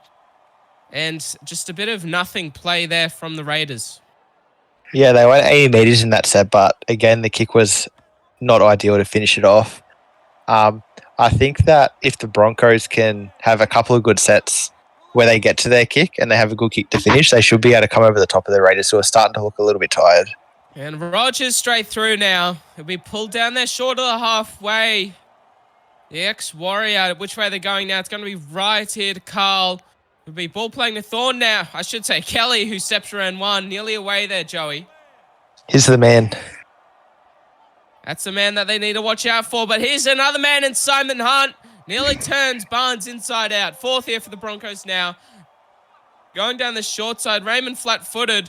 And just a bit of nothing play there from the Raiders. Yeah, they went 80 metres in that set, but again, the kick was not ideal to finish it off. I think that if the Broncos can have a couple of good sets where they get to their kick and they have a good kick to finish, they should be able to come over the top of the Raiders, who are starting to look a little bit tired. And Rogers straight through now. He'll be pulled down there short of the halfway. The ex-Warrior, which way they're going now? It's going to be right here to Carl. It'll be ball playing to Thorne now. I should say Kelly, who steps around one. Nearly away there, Joey. He's the man. That's the man that they need to watch out for. But here's another man in Simon Hunt. Nearly turns Barnes inside out. 4th here for the Broncos now. Going down the short side. Raymond flat-footed.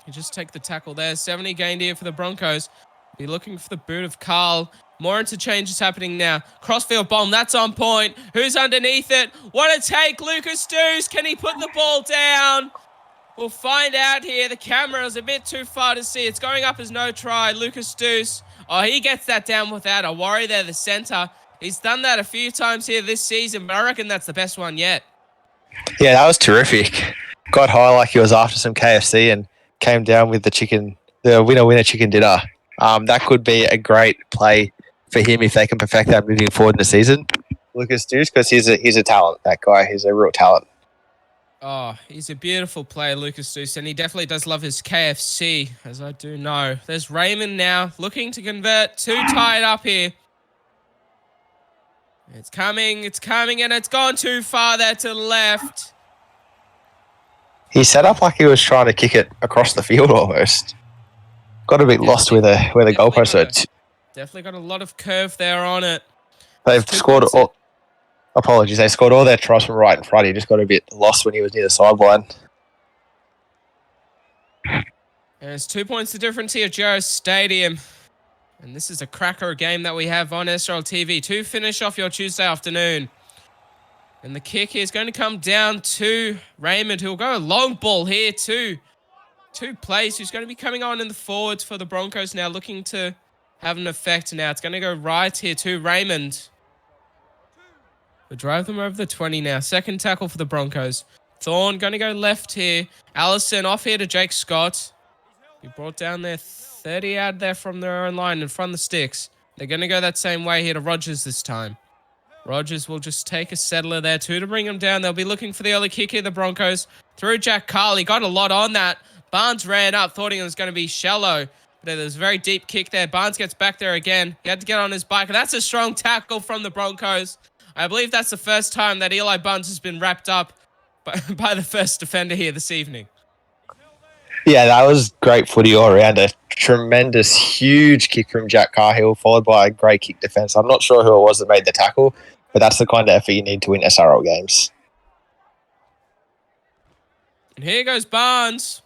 You just take the tackle there. 70 gained here for the Broncos. Be looking for the boot of Carl. More interchanges happening now. Crossfield bomb, that's on point. Who's underneath it? What a take, Lucas Deuce. Can he put the ball down? We'll find out here. The camera's a bit too far to see. It's going up as no try. Lucas Deuce. Oh, he gets that down without a worry there, the centre. He's done that a few times here this season, but I reckon that's the best one yet. Yeah, that was terrific. Got high like he was after some KFC and came down with the winner chicken dinner. That could be a great play for him if they can perfect that moving forward in the season. Lucas Deuce, because he's a talent, that guy. He's a real talent. Oh, he's a beautiful player, Lucas Deuce, and he definitely does love his KFC, as I do know. There's Raymond now, looking to convert. Too tied up here. It's coming, and it's gone too far there to the left. He set up like he was trying to kick it across the field almost. Got a bit lost where the goalposts are. Definitely got a lot of curve there on it. They've scored all... Apologies, they scored all their tries from right in front. He just got a bit lost when he was near the sideline. And it's 2 points the difference here at Geo Stadium. And this is a cracker game that we have on SRL TV to finish off your Tuesday afternoon. And the kick is going to come down to Raymond, who will go a long ball here too. Two plays who's going to be coming on in the forwards for the Broncos now, looking to have an effect now. It's going to go right here to Raymond. We'll drive them over the 20 now. Second tackle for the Broncos. Thorne going to go left here. Allison off here to Jake Scott. He brought down their 30 out there from their own line in front of the sticks. They're going to go that same way here to Rogers this time. Rogers will just take a settler there too to bring them down. They'll be looking for the early kick here, the Broncos. Through Jack Carley. Got a lot on that. Barnes ran up, thought it was going to be shallow. But there's a very deep kick there. Barnes gets back there again. He had to get on his bike. That's a strong tackle from the Broncos. I believe that's the first time that Eli Barnes has been wrapped up by the first defender here this evening. Yeah, that was great footy all around. A tremendous, huge kick from Jack Cahill, followed by a great kick defence. I'm not sure who it was that made the tackle, but that's the kind of effort you need to win SRL games. And here goes Barnes.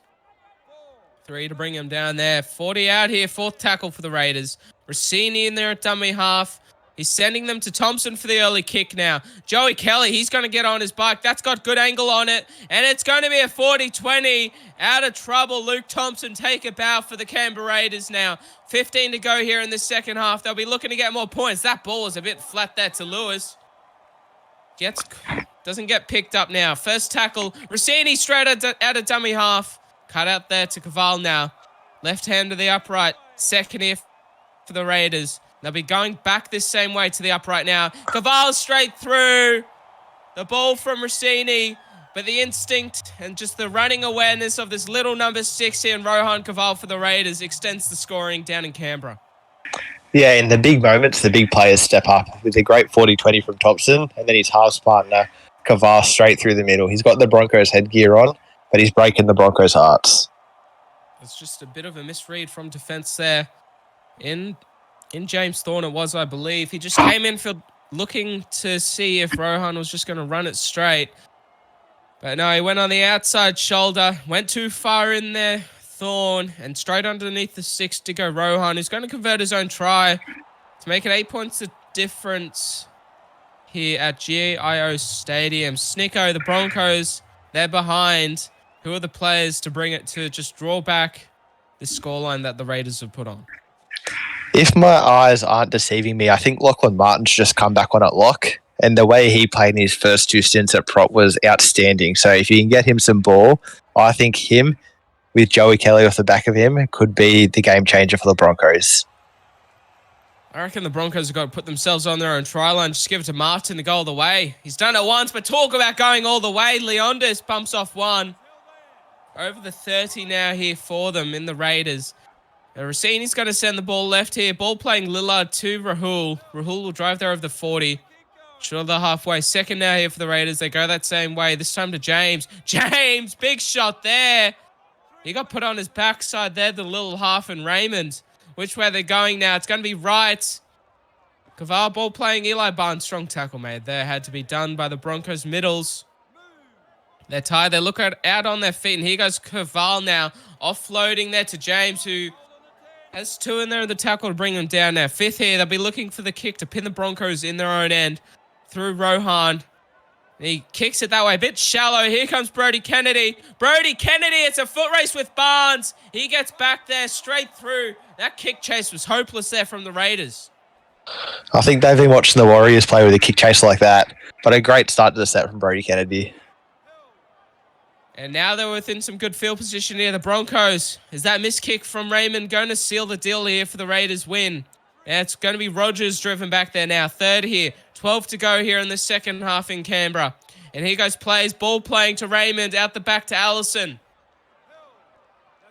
3 to bring him down there. 40 out here. Fourth tackle for the Raiders. Rossini in there at dummy half. He's sending them to Thompson for the early kick now. Joey Kelly, he's going to get on his bike. That's got good angle on it. And it's going to be a 40-20. Out of trouble. Luke Thompson take a bow for the Canberra Raiders now. 15 to go here in the second half. They'll be looking to get more points. That ball is a bit flat there to Lewis. Doesn't get picked up now. First tackle. Rossini straight out of dummy half. Cut out there to Caval now. Left hand to the upright. Second here for the Raiders. They'll be going back this same way to the upright now. Caval straight through. The ball from Rossini. But the instinct and just the running awareness of this little number 6 here in Rohan Caval for the Raiders extends the scoring down in Canberra. Yeah, in the big moments, the big players step up with a great 40-20 from Thompson, and then his halves partner, Caval, straight through the middle. He's got the Broncos headgear on, but he's breaking the Broncos' hearts. It's just a bit of a misread from defence there. In James Thorne it was, I believe. He just came in for looking to see if Rohan was just going to run it straight. But no, he went on the outside shoulder, went too far in there, Thorne, and straight underneath the 6 to go Rohan, who's going to convert his own try to make it 8 points of difference here at GIO Stadium. Snicko, the Broncos, they're behind. Who are the players to bring it to just draw back this scoreline that the Raiders have put on? If my eyes aren't deceiving me, I think Lachlan Martin's just come back on at lock, and the way he played in his first 2 stints at prop was outstanding. So if you can get him some ball, I think him with Joey Kelly off the back of him could be the game changer for the Broncos. I reckon the Broncos have got to put themselves on their own try line. Just give it to Martin to go all the way. He's done it once, but talk about going all the way. Leondis bumps off one. Over the 30 now here for them in the Raiders. Rossini's going to send the ball left here. Ball playing Lillard to Rahul. Rahul will drive there over the 40. Short of the halfway. Second now here for the Raiders. They go that same way. This time to James. James, big shot there. He got put on his backside there, the little half, and Raymond. Which way they're going now? It's going to be right. Caval ball playing Eli Barnes. Strong tackle made there. Had to be done by the Broncos middles. They're tired. They look out on their feet. And here goes Caval now. Offloading there to James, who has 2 in there in the tackle to bring them down now. 5th here. They'll be looking for the kick to pin the Broncos in their own end. Through Rohan. He kicks it that way. A bit shallow. Here comes Brody Kennedy. Brody Kennedy. It's a foot race with Barnes. He gets back there straight through. That kick chase was hopeless there from the Raiders. I think they've been watching the Warriors play with a kick chase like that. But a great start to the set from Brody Kennedy. And now they're within some good field position here. The Broncos. Is that missed kick from Raymond going to seal the deal here for the Raiders win? Yeah, it's going to be Rogers driven back there now. 3rd here. 12 to go here in the second half in Canberra. And here goes plays. Ball playing to Raymond. Out the back to Allison.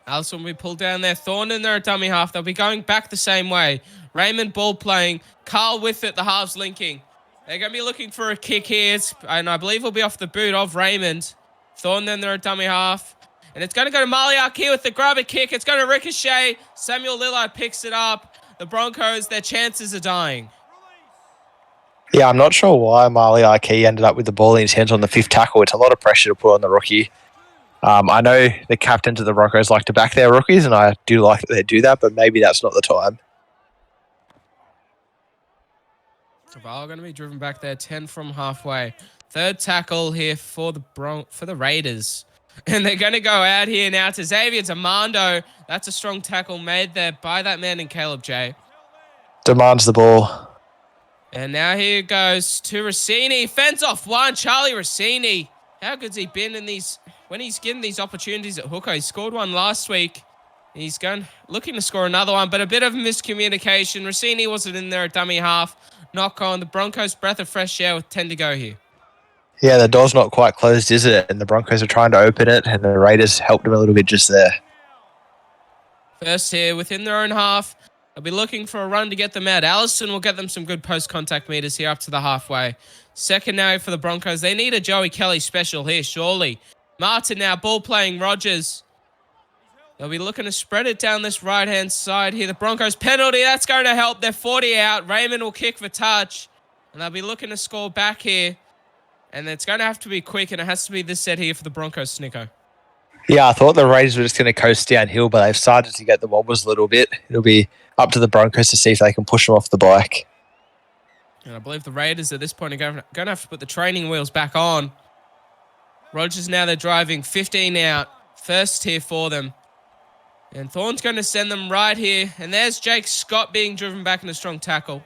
Allison will be pulled down there. Thorne in there at dummy half. They'll be going back the same way. Raymond ball playing. Carl with it. The halves linking. They're going to be looking for a kick here. And I believe it'll be off the boot of Raymond. Thorne then there at dummy half. And it's going to go to Maliak here with the grubber kick. It's going to ricochet. Samuel Lillard picks it up. The Broncos, their chances are dying. Yeah, I'm not sure why Marley Arkey ended up with the ball in his hands on the 5th tackle. It's a lot of pressure to put on the rookie. I know the captains of the Broncos like to back their rookies, and I do like that they do that, but maybe that's not the time. Caval going to be driven back there, 10 from halfway. Third tackle here for the Raiders. And they're going to go out here now to Xavier Demando. That's a strong tackle made there by that man in Caleb J. Demands the ball. And now here goes to Rossini. Fends off one. Charlie Rossini. How good's he been in these... When he's getting these opportunities at hooker? He scored one last week. He's looking to score another one, but a bit of miscommunication. Rossini wasn't in there at dummy half. Knock on. The Broncos' breath of fresh air with 10 to go here. Yeah, the door's not quite closed, is it? And the Broncos are trying to open it, and the Raiders helped them a little bit just there. First here, within their own half. They'll be looking for a run to get them out. Allison will get them some good post-contact meters here up to the halfway. Second now for the Broncos. They need a Joey Kelly special here, surely. Martin now, ball playing Rogers. They'll be looking to spread it down this right-hand side here. The Broncos penalty, that's going to help. They're 40 out. Raymond will kick for touch. And they'll be looking to score back here. And it's going to have to be quick, and it has to be this set here for the Broncos, Snicko. Yeah, I thought the Raiders were just going to coast downhill, but they've started to get the wobbles a little bit. It'll be up to the Broncos to see if they can push them off the bike. And I believe the Raiders at this point are going to have to put the training wheels back on. Rogers now, they're driving 15 out. First here for them. And Thorne's going to send them right here. And there's Jake Scott being driven back in a strong tackle.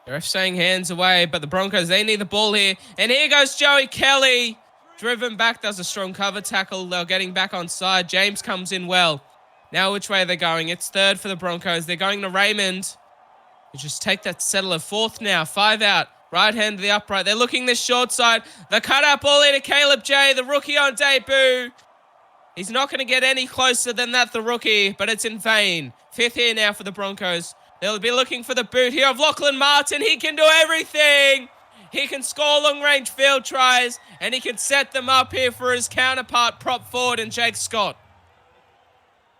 The ref saying hands away, but the Broncos, they need the ball here. And here goes Joey Kelly. Driven back, does a strong cover tackle. They're getting back on side. James comes in well. Now which way they're going? It's third for the Broncos. They're going to Raymond. You just take that settler. Fourth now. 5 out. Right hand to the upright. They're looking this short side. The cutout ball into Caleb J, the rookie on debut. He's not going to get any closer than that, the rookie, but it's in vain. Fifth here now for the Broncos. They'll be looking for the boot here of Lachlan Martin. He can do everything. He can score long-range field tries, and he can set them up here for his counterpart, prop forward, and Jake Scott.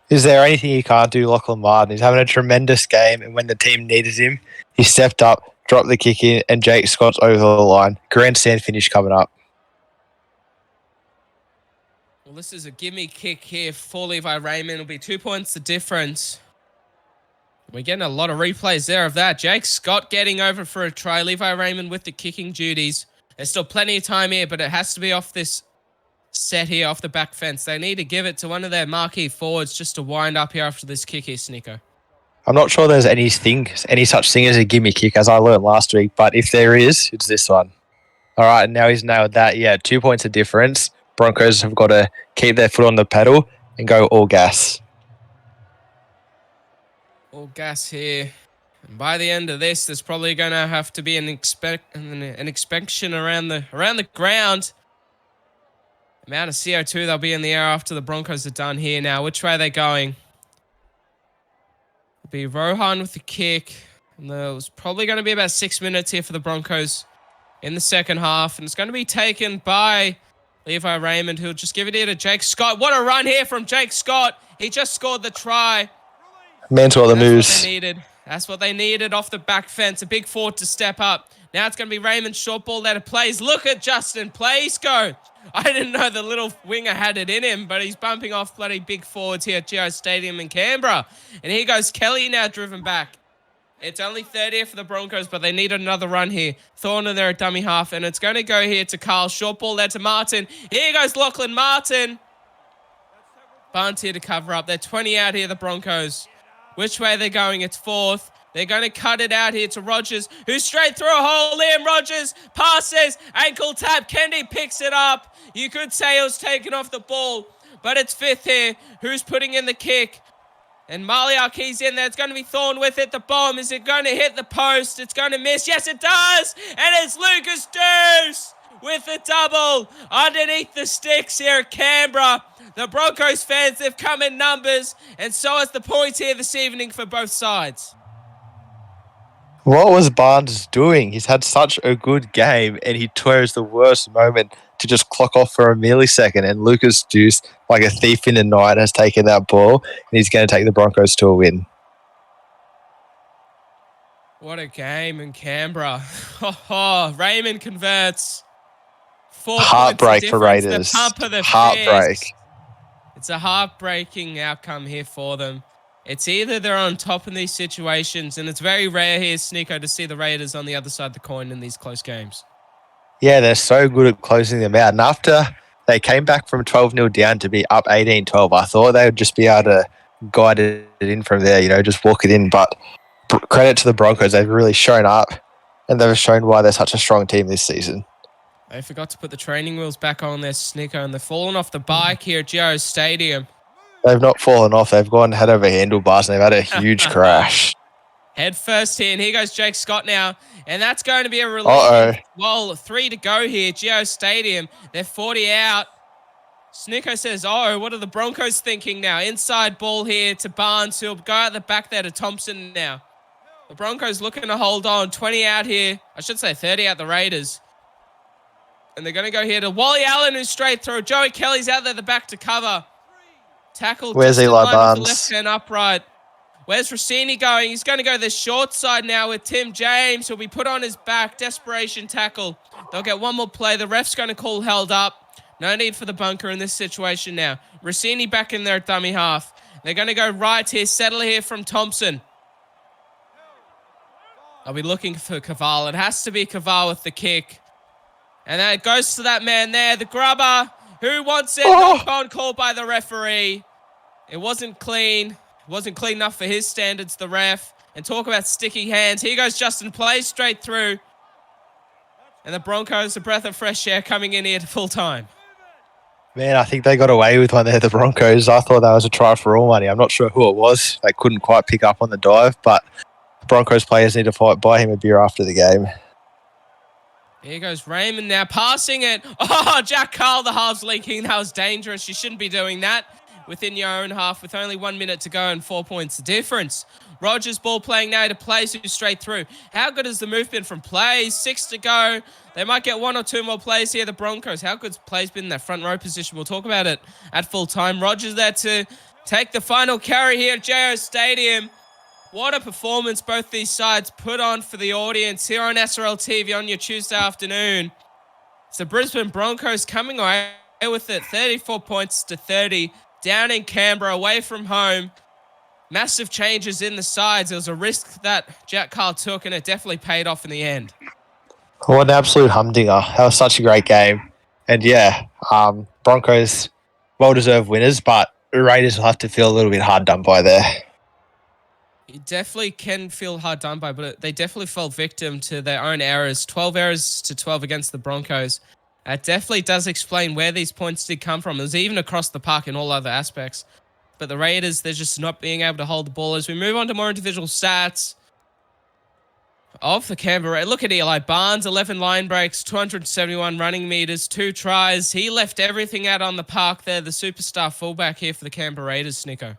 Is there anything he can't do, Lachlan Martin? He's having a tremendous game, and when the team needed him, he stepped up, dropped the kick in, and Jake Scott's over the line. Grandstand finish coming up. Well, this is a gimme kick here for Levi Raymond. It'll be 2 points the difference. We're getting a lot of replays there of that. Jake Scott getting over for a try. Levi Raymond with the kicking duties. There's still plenty of time here, but it has to be off this set here, off the back fence. They need to give it to one of their marquee forwards just to wind up here after this kick here, Snicko. I'm not sure there's any such thing as a gimme kick, as I learned last week, but if there is, it's this one. All right, and now he's nailed that. Yeah, 2 points of difference. Broncos have got to keep their foot on the pedal and go all gas. All gas here. And by the end of this, there's probably going to have to be an inspection around the ground. Amount of CO2 they'll be in the air after the Broncos are done here now. Which way are they going? It'll be Rohan with the kick. And there's probably going to be about 6 minutes here for the Broncos in the second half. And it's going to be taken by Levi Raymond, who'll just give it here to Jake Scott. What a run here from Jake Scott. He just scored the try. Man's got the moves. That's what they needed off the back fence. A big forward to step up. Now it's going to be Raymond short ball that it plays. Look at Justin Plaisco. I didn't know the little winger had it in him, but he's bumping off bloody big forwards here at Geo Stadium in Canberra. And here goes Kelly now driven back. It's only 30 for the Broncos, but they need another run here. Thorne in there at dummy half, and it's going to go here to Carl. Short ball there to Martin. Here goes Lachlan Martin. Barnes here to cover up. They're 20 out here, the Broncos. Which way they're going? It's fourth. They're going to cut it out here to Rogers, who's straight through a hole. Liam Rogers passes, ankle tap. Kendi picks it up. You could say it was taken off the ball, but it's fifth here. Who's putting in the kick? And Maliaki's in there. It's going to be Thorne with it. The bomb. Is it going to hit the post? It's going to miss. Yes, it does. And it's Lucas Deuce with the double underneath the sticks here at Canberra. The Broncos fans, they've come in numbers, and so has the points here this evening for both sides. What was Barnes doing? He's had such a good game, and he chose the worst moment to just clock off for a millisecond. And Lucas Deuce, like a thief in the night, has taken that ball, and he's going to take the Broncos to a win. What a game in Canberra. Raymond converts. 4 Heartbreak points for Raiders. The pump of the Heartbreak. fist. It's a heartbreaking outcome here for them. It's either they're on top in these situations, and it's very rare here, Sneeko, to see the Raiders on the other side of the coin in these close games. Yeah, they're so good at closing them out. And after they came back from 12-0 down to be up 18-12, I thought they would just be able to guide it in from there, just walk it in. But credit to the Broncos, they've really shown up, and they've shown why they're such a strong team this season. They forgot to put the training wheels back on their Sneeko, and they've fallen off the bike here at Geo Stadium. They've not fallen off. They've gone head over handlebars, and they've had a huge crash. Head first here, and here goes Jake Scott now. And that's going to be a relief. Well, 3 to go here, Geo Stadium. They're 40 out. Sneeko says, what are the Broncos thinking now? Inside ball here to Barnes, who'll go out the back there to Thompson now. The Broncos looking to hold on. 20 out here. I should say 30 out the Raiders. And they're going to go here to Wally Allen, who's straight through. Joey Kelly's out there the back to cover. Tackle. Where's Eli Barnes? Left hand upright. Where's Rossini going? He's going to go the short side now with Tim James. He'll be put on his back. Desperation tackle. They'll get one more play. The ref's going to call held up. No need for the bunker in this situation now. Rossini back in there at dummy half. They're going to go right here. Settle here from Thompson. I'll be looking for Caval. It has to be Caval with the kick. And then it goes to that man there, the grubber. Who wants it? Knock-on call by the referee. It wasn't clean. Wasn't clean enough for his standards, the ref. And talk about sticky hands. Here goes Justin, plays straight through. And the Broncos, a breath of fresh air coming in here to full time. Man, I think they got away with one there, the Broncos. I thought that was a try for all money. I'm not sure who it was. They couldn't quite pick up on the dive, but the Broncos players need to buy him a beer after the game. Here goes Raymond now, passing it. Jack Carl, the halves leaking. That was dangerous. You shouldn't be doing that within your own half with only 1 minute to go and 4 points difference. Rogers ball playing now to Plays, who's straight through. How good has the move been from Plays? 6 to go. They might get 1 or 2 more plays here, the Broncos. How good's Plays been in that front row position? We'll talk about it at full time. Rogers there to take the final carry here at JO Stadium. What a performance both these sides put on for the audience here on SRL TV on your Tuesday afternoon. It's the Brisbane Broncos coming away with it, 34 points to 30. Down in Canberra, away from home. Massive changes in the sides. It was a risk that Jack Carl took, and it definitely paid off in the end. What an absolute humdinger. That was such a great game. And yeah, Broncos, well-deserved winners, but Raiders will have to feel a little bit hard done by there. You definitely can feel hard done by, but they definitely fell victim to their own errors. 12 errors to 12 against the Broncos. That definitely does explain where these points did come from. It was even across the park in all other aspects. But the Raiders, they're just not being able to hold the ball. As we move on to more individual stats of the Canberra. Look at Eli Barnes, 11 line breaks, 271 running meters, 2 tries. He left everything out on the park there, the superstar fullback here for the Canberra Raiders, Sneeko.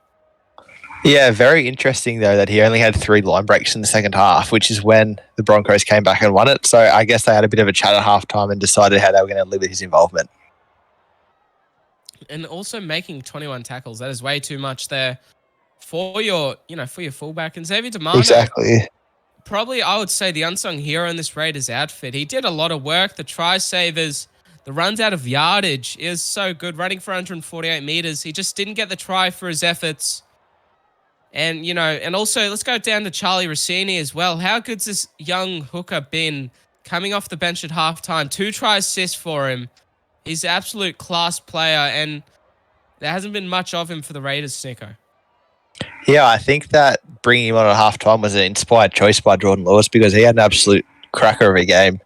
Yeah, very interesting, though, that he only had 3 line breaks in the second half, which is when the Broncos came back and won it. So I guess they had a bit of a chat at halftime and decided how they were going to limit his involvement. And also making 21 tackles. That is way too much there for your fullback. And Xavier Demano, exactly. Probably, I would say, the unsung hero in this Raiders outfit. He did a lot of work. The try savers, the runs out of yardage is so good. Running for 148 meters. He just didn't get the try for his efforts. And, and also, let's go down to Charlie Rossini as well. How good's this young hooker been coming off the bench at halftime? 2 try assists for him. He's an absolute class player, and there hasn't been much of him for the Raiders, Sneeko. Yeah, I think that bringing him on at halftime was an inspired choice by Jordan Lewis because he had an absolute cracker of a game.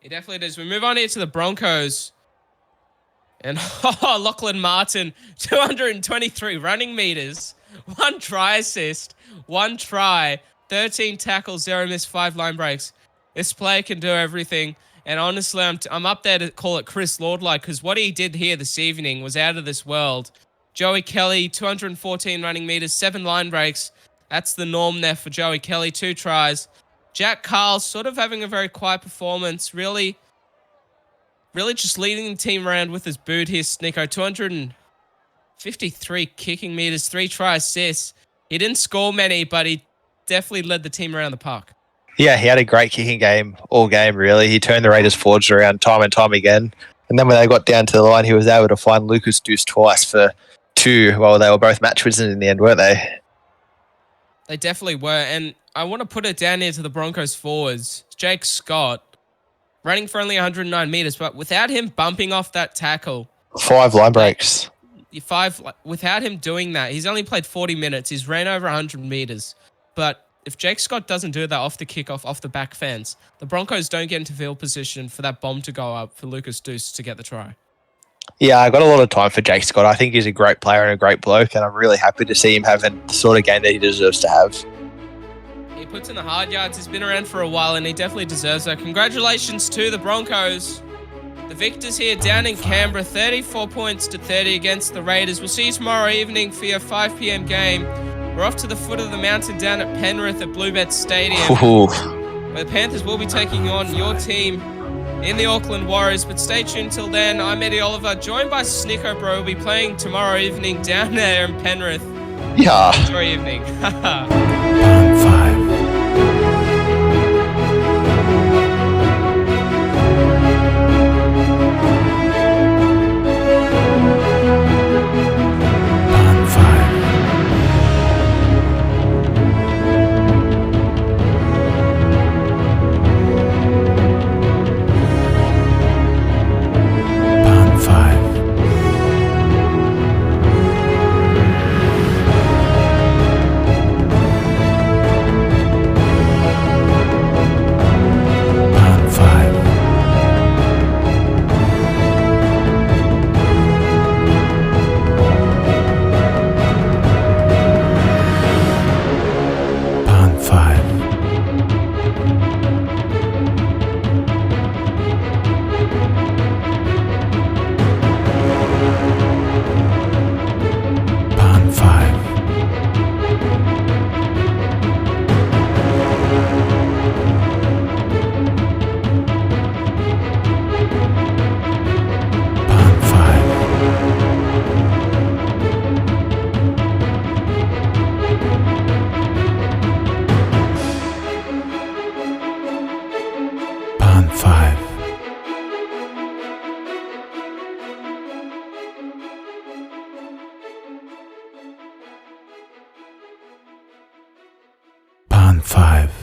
He definitely does. We move on here to the Broncos. And Lachlan Martin, 223 running meters, 1 try assist, 1 try, 13 tackles, 0 miss, 5 line breaks. This player can do everything. And honestly, I'm up there to call it Chris Lord-like because what he did here this evening was out of this world. Joey Kelly, 214 running meters, 7 line breaks. That's the norm there for Joey Kelly, 2 tries. Jack Carl sort of having a very quiet performance, really just leading the team around with his boot here, Sneeko. 253 kicking meters, 3 try assists. He didn't score many, but he definitely led the team around the park. Yeah, he had a great kicking game all game, really. He turned the Raiders forwards around time and time again. And then when they got down to the line, he was able to find Lucas Deuce twice for 2. Well, they were both match winners in the end, weren't they? They definitely were. And I want to put it down here to the Broncos forwards. Jake Scott, running for only 109 meters, but without him bumping off that tackle, 5 line breaks. Without him doing that, he's only played 40 minutes. He's ran over 100 meters. But if Jake Scott doesn't do that off the kickoff, off the back fence, the Broncos don't get into field position for that bomb to go up for Lucas Deuce to get the try. Yeah, I got a lot of time for Jake Scott. I think he's a great player and a great bloke, and I'm really happy to see him having the sort of game that he deserves to have. He puts in the hard yards. He's been around for a while, and he definitely deserves that. Congratulations to the Broncos. The victors here down in Canberra, 34 points to 30 against the Raiders. We'll see you tomorrow evening for your 5 p.m. game. We're off to the foot of the mountain down at Penrith at Bluebet Stadium, where the Panthers will be taking on your team in the Auckland Warriors. But stay tuned till then. I'm Eddie Oliver, joined by Snicko Bro. We'll be playing tomorrow evening down there in Penrith. Yeah. Enjoy your evening. Round 5. Round 5.